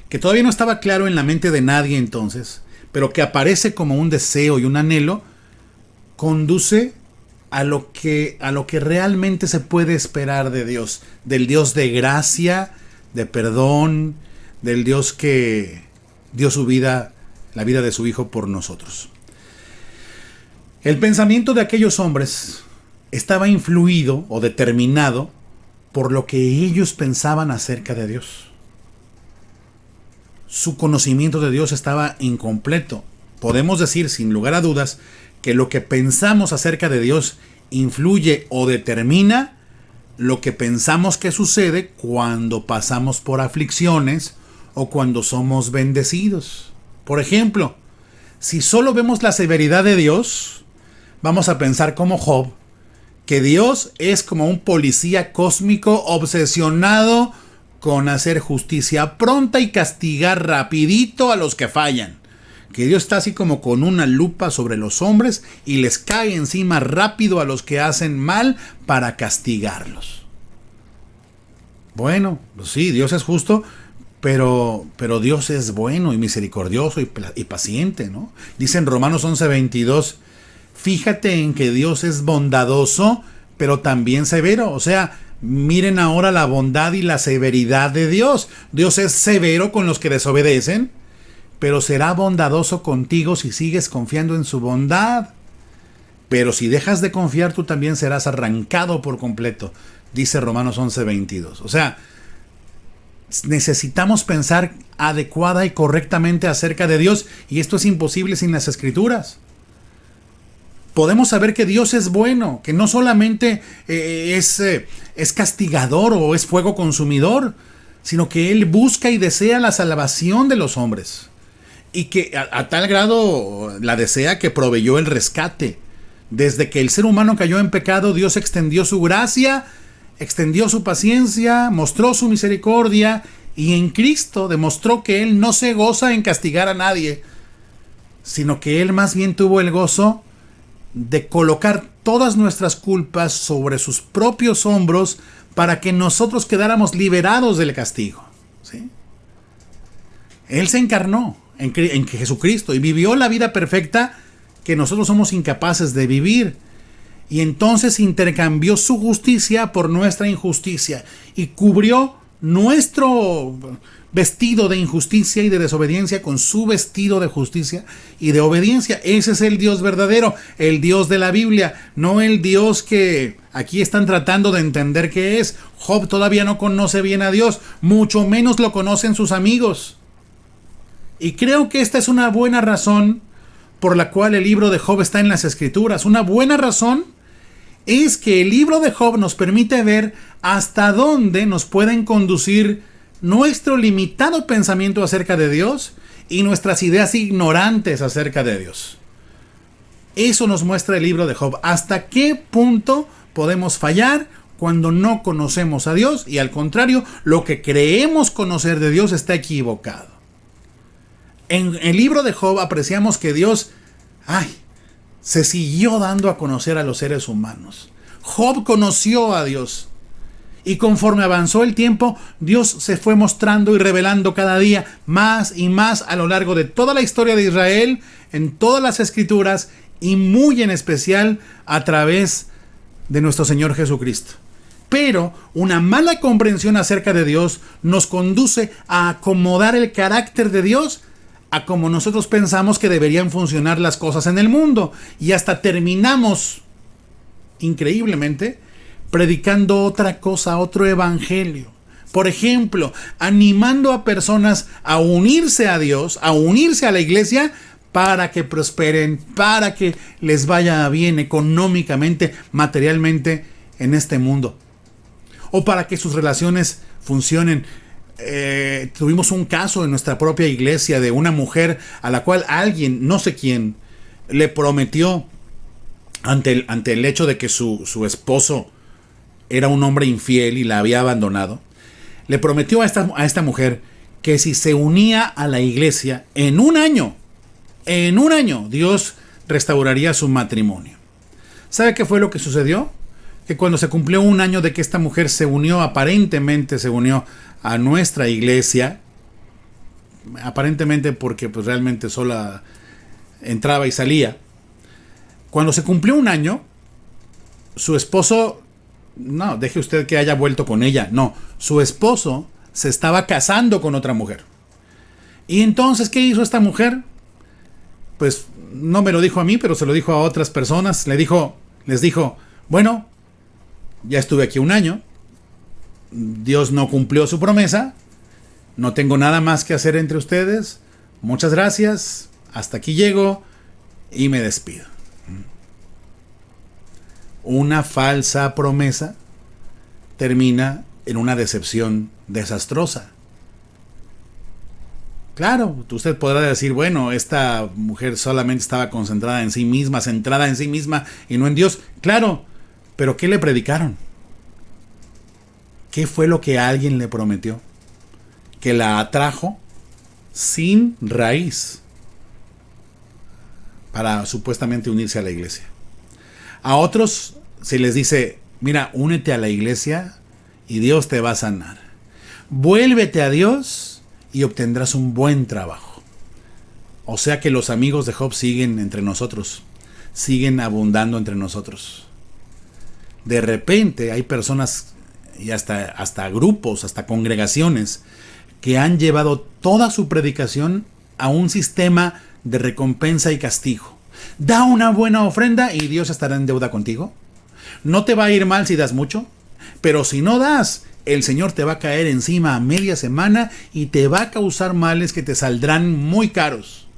que todavía no estaba claro en la mente de nadie entonces, pero que aparece como un deseo y un anhelo, conduce a lo que realmente se puede esperar de Dios, del Dios de gracia, de perdón, del Dios que dio su vida, la vida de su Hijo por nosotros. El pensamiento de aquellos hombres estaba influido o determinado por lo que ellos pensaban acerca de Dios. Su conocimiento de Dios estaba incompleto. Podemos decir sin lugar a dudas que lo que pensamos acerca de Dios influye o determina lo que pensamos que sucede cuando pasamos por aflicciones o cuando somos bendecidos. Por ejemplo, si solo vemos la severidad de Dios, vamos a pensar como Job, que Dios es como un policía cósmico obsesionado con hacer justicia pronta y castigar rapidito a los que fallan. Que Dios está así como con una lupa sobre los hombres y les cae encima rápido a los que hacen mal para castigarlos. Bueno, pues sí, Dios es justo, pero Dios es bueno y misericordioso y paciente, ¿no? Dice en Romanos 11:22, fíjate en que Dios es bondadoso, pero también severo. O sea, Miren ahora la bondad y la severidad de Dios. Dios es severo con los que desobedecen, pero será bondadoso contigo si sigues confiando en su bondad. Pero si dejas de confiar, tú también serás arrancado por completo, dice Romanos 11:22. O sea, necesitamos pensar adecuada y correctamente acerca de Dios, y esto es imposible sin las Escrituras. Podemos saber que Dios es bueno, que no solamente es castigador o es fuego consumidor, sino que Él busca y desea la salvación de los hombres. Y que a tal grado la desea que proveyó el rescate. Desde que el ser humano cayó en pecado, Dios extendió su gracia, extendió su paciencia, mostró su misericordia, y en Cristo demostró que Él no se goza en castigar a nadie, sino que Él más bien tuvo el gozo de colocar todas nuestras culpas sobre sus propios hombros para que nosotros quedáramos liberados del castigo. ¿Sí? Él se encarnó en Jesucristo y vivió la vida perfecta que nosotros somos incapaces de vivir. Y entonces intercambió su justicia por nuestra injusticia y cubrió nuestro vestido de injusticia y de desobediencia con su vestido de justicia y de obediencia. Ese es el Dios verdadero, el Dios de la Biblia, no el Dios que aquí están tratando de entender qué es. Job todavía no conoce bien a Dios, mucho menos lo conocen sus amigos. Y creo que esta es una buena razón por la cual el libro de Job está en las Escrituras. Una buena razón es que el libro de Job nos permite ver hasta dónde nos pueden conducir nuestro limitado pensamiento acerca de Dios y nuestras ideas ignorantes acerca de Dios. Eso nos muestra el libro de Job. Hasta qué punto podemos fallar cuando no conocemos a Dios, y al contrario, lo que creemos conocer de Dios está equivocado. En el libro de Job apreciamos que Dios se siguió dando a conocer a los seres humanos. Job conoció a Dios. Y conforme avanzó el tiempo, Dios se fue mostrando y revelando cada día más y más a lo largo de toda la historia de Israel, en todas las Escrituras y muy en especial a través de nuestro Señor Jesucristo. Pero una mala comprensión acerca de Dios nos conduce a acomodar el carácter de Dios a como nosotros pensamos que deberían funcionar las cosas en el mundo, y hasta terminamos, increíblemente, predicando otra cosa, otro evangelio. Por ejemplo, animando a personas a unirse a Dios, a unirse a la iglesia para que prosperen, para que les vaya bien económicamente, materialmente en este mundo, o para que sus relaciones funcionen. Tuvimos un caso en nuestra propia iglesia de una mujer a la cual alguien, no sé quién, le prometió ante el hecho de que su esposo era un hombre infiel y la había abandonado. Le prometió a esta mujer que si se unía a la iglesia en un año, Dios restauraría su matrimonio. ¿Sabe qué fue lo que sucedió? Que cuando se cumplió un año de que esta mujer aparentemente se unió a nuestra iglesia, aparentemente porque pues realmente sola entraba y salía. Cuando se cumplió un año, su esposo, no, deje usted que haya vuelto con ella, no, su esposo se estaba casando con otra mujer. Y entonces, ¿qué hizo esta mujer? Pues no me lo dijo a mí, pero se lo dijo a otras personas. Les dijo, bueno, ya estuve aquí un año, Dios no cumplió su promesa, no tengo nada más que hacer entre ustedes, muchas gracias, hasta aquí llego y me despido. Una falsa promesa termina en una decepción desastrosa. Claro, usted podrá decir, bueno, esta mujer solamente estaba concentrada en sí misma, centrada en sí misma y no en Dios. Claro, pero ¿qué le predicaron? ¿Qué fue lo que alguien le prometió? Que la atrajo sin raíz para supuestamente unirse a la iglesia. A otros se les dice, mira, únete a la iglesia y Dios te va a sanar. Vuélvete a Dios y obtendrás un buen trabajo. O sea que los amigos de Job siguen entre nosotros, siguen abundando entre nosotros. De repente hay personas y hasta grupos, hasta congregaciones que han llevado toda su predicación a un sistema de recompensa y castigo. Da una buena ofrenda y Dios estará en deuda contigo. No te va a ir mal si das mucho, pero si no das, el Señor te va a caer encima a media semana y te va a causar males que te saldrán muy caros.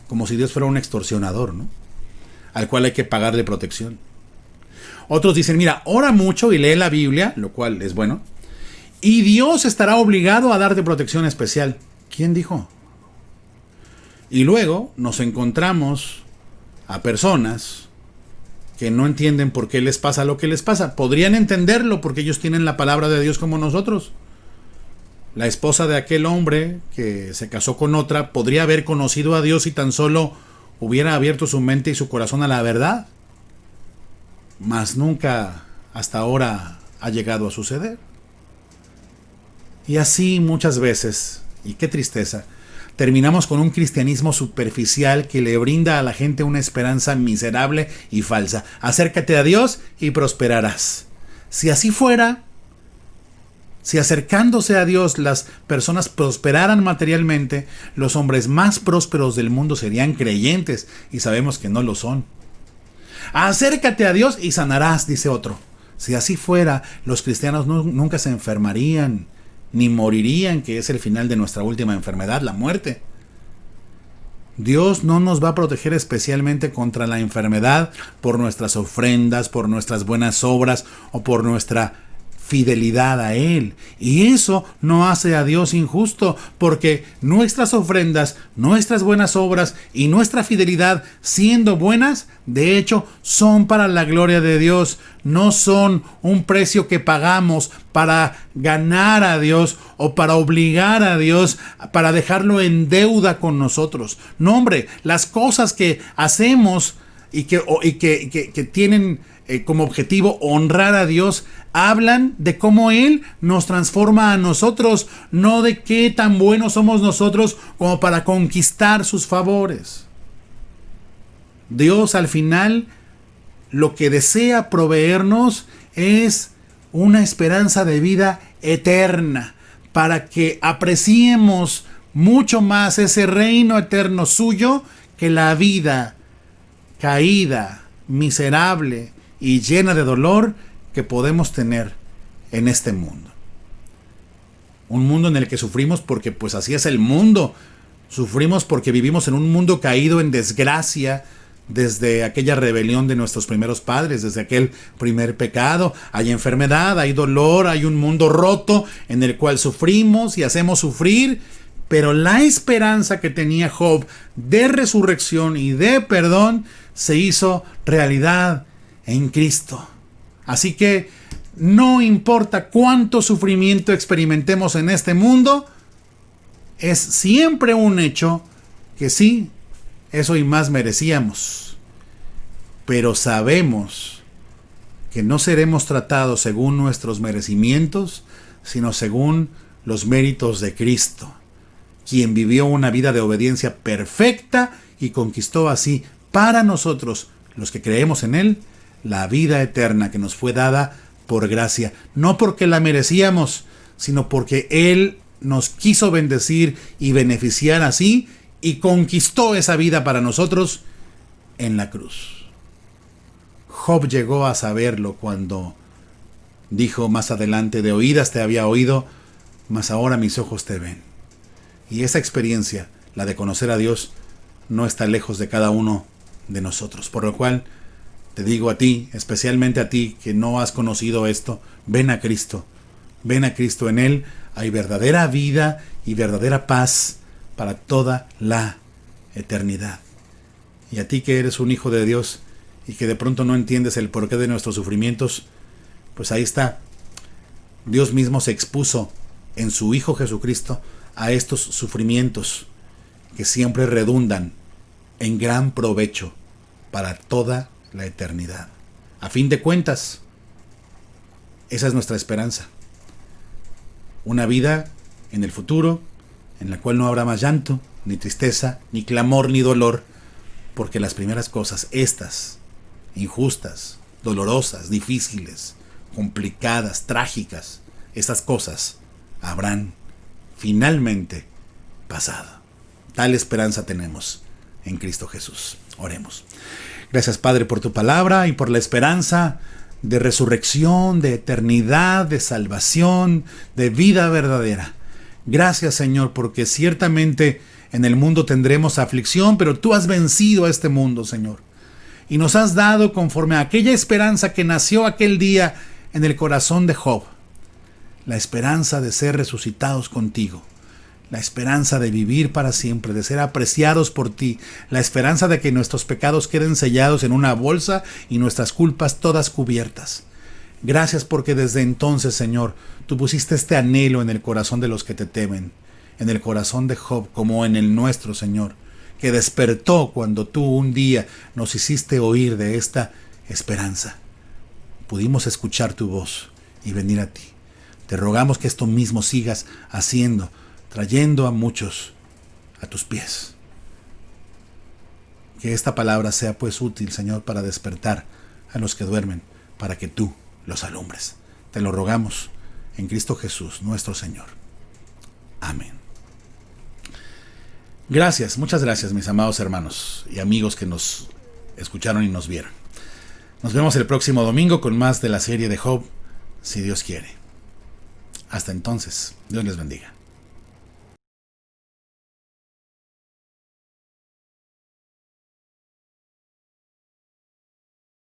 Como si Dios fuera un extorsionador, ¿no? Al cual hay que pagarle protección. Otros dicen, mira, ora mucho y lee la Biblia, lo cual es bueno, y Dios estará obligado a darte protección especial. ¿Quién dijo? Y luego nos encontramos a personas que no entienden por qué les pasa lo que les pasa. Podrían entenderlo porque ellos tienen la palabra de Dios como nosotros. La esposa de aquel hombre que se casó con otra podría haber conocido a Dios si tan solo hubiera abierto su mente y su corazón a la verdad. Mas nunca hasta ahora ha llegado a suceder. Y así muchas veces, y qué tristeza, terminamos con un cristianismo superficial que le brinda a la gente una esperanza miserable y falsa. Acércate a Dios y prosperarás. Si así fuera, si acercándose a Dios las personas prosperaran materialmente, los hombres más prósperos del mundo serían creyentes, y sabemos que no lo son. Acércate a Dios y sanarás, dice otro. Si así fuera, los cristianos nunca se enfermarían, ni morirían, que es el final de nuestra última enfermedad, la muerte. Dios no nos va a proteger especialmente contra la enfermedad por nuestras ofrendas, por nuestras buenas obras o por nuestra fidelidad a Él. Y eso no hace a Dios injusto, porque nuestras ofrendas, nuestras buenas obras y nuestra fidelidad, siendo buenas, de hecho son para la gloria de Dios. No son un precio que pagamos para ganar a Dios o para obligar a Dios, para dejarlo en deuda con nosotros. No, hombre, las cosas que hacemos y que tienen como objetivo honrar a Dios, hablan de cómo Él nos transforma a nosotros, no de qué tan buenos somos nosotros como para conquistar sus favores. Dios al final lo que desea proveernos es una esperanza de vida eterna, para que apreciemos mucho más ese reino eterno suyo que la vida caída, miserable y llena de dolor que podemos tener en este mundo. Un mundo en el que sufrimos porque pues así es el mundo. Sufrimos porque vivimos en un mundo caído en desgracia desde aquella rebelión de nuestros primeros padres, desde aquel primer pecado. Hay enfermedad, hay dolor, hay un mundo roto en el cual sufrimos y hacemos sufrir, pero la esperanza que tenía Job de resurrección y de perdón se hizo realidad en Cristo. Así que no importa cuánto sufrimiento experimentemos en este mundo, es siempre un hecho que sí, eso y más merecíamos. Pero sabemos que no seremos tratados según nuestros merecimientos, sino según los méritos de Cristo, quien vivió una vida de obediencia perfecta y conquistó así para nosotros, los que creemos en Él, la vida eterna que nos fue dada por gracia, no porque la merecíamos, sino porque Él nos quiso bendecir y beneficiar así, y conquistó esa vida para nosotros en la cruz. Job llegó a saberlo cuando dijo más adelante: de oídas te había oído, mas ahora mis ojos te ven. Y esa experiencia, la de conocer a Dios, no está lejos de cada uno de nosotros, por lo cual te digo a ti, especialmente a ti que no has conocido esto, ven a Cristo. Ven a Cristo, en Él hay verdadera vida y verdadera paz para toda la eternidad. Y a ti que eres un hijo de Dios y que de pronto no entiendes el porqué de nuestros sufrimientos, pues ahí está. Dios mismo se expuso en su Hijo Jesucristo a estos sufrimientos que siempre redundan en gran provecho para toda la eternidad. A fin de cuentas, esa es nuestra esperanza. Una vida en el futuro en la cual no habrá más llanto, ni tristeza, ni clamor, ni dolor, porque las primeras cosas, estas, injustas, dolorosas, difíciles, complicadas, trágicas, estas cosas habrán finalmente pasado. Tal esperanza tenemos en Cristo Jesús. Oremos. Gracias, Padre, por tu palabra y por la esperanza de resurrección, de eternidad, de salvación, de vida verdadera. Gracias, Señor, porque ciertamente en el mundo tendremos aflicción, pero tú has vencido a este mundo, Señor. Y nos has dado conforme a aquella esperanza que nació aquel día en el corazón de Job. La esperanza de ser resucitados contigo. La esperanza de vivir para siempre, de ser apreciados por ti. La esperanza de que nuestros pecados queden sellados en una bolsa y nuestras culpas todas cubiertas. Gracias porque desde entonces, Señor, tú pusiste este anhelo en el corazón de los que te temen. En el corazón de Job como en el nuestro, Señor, que despertó cuando tú un día nos hiciste oír de esta esperanza. Pudimos escuchar tu voz y venir a ti. Te rogamos que esto mismo sigas haciendo, trayendo a muchos a tus pies. Que esta palabra sea pues útil, Señor, para despertar a los que duermen, para que tú los alumbres. Te lo rogamos en Cristo Jesús, nuestro Señor. Amén. Gracias, muchas gracias, mis amados hermanos y amigos que nos escucharon y nos vieron. Nos vemos el próximo domingo con más de la serie de Job, si Dios quiere. Hasta entonces, Dios les bendiga.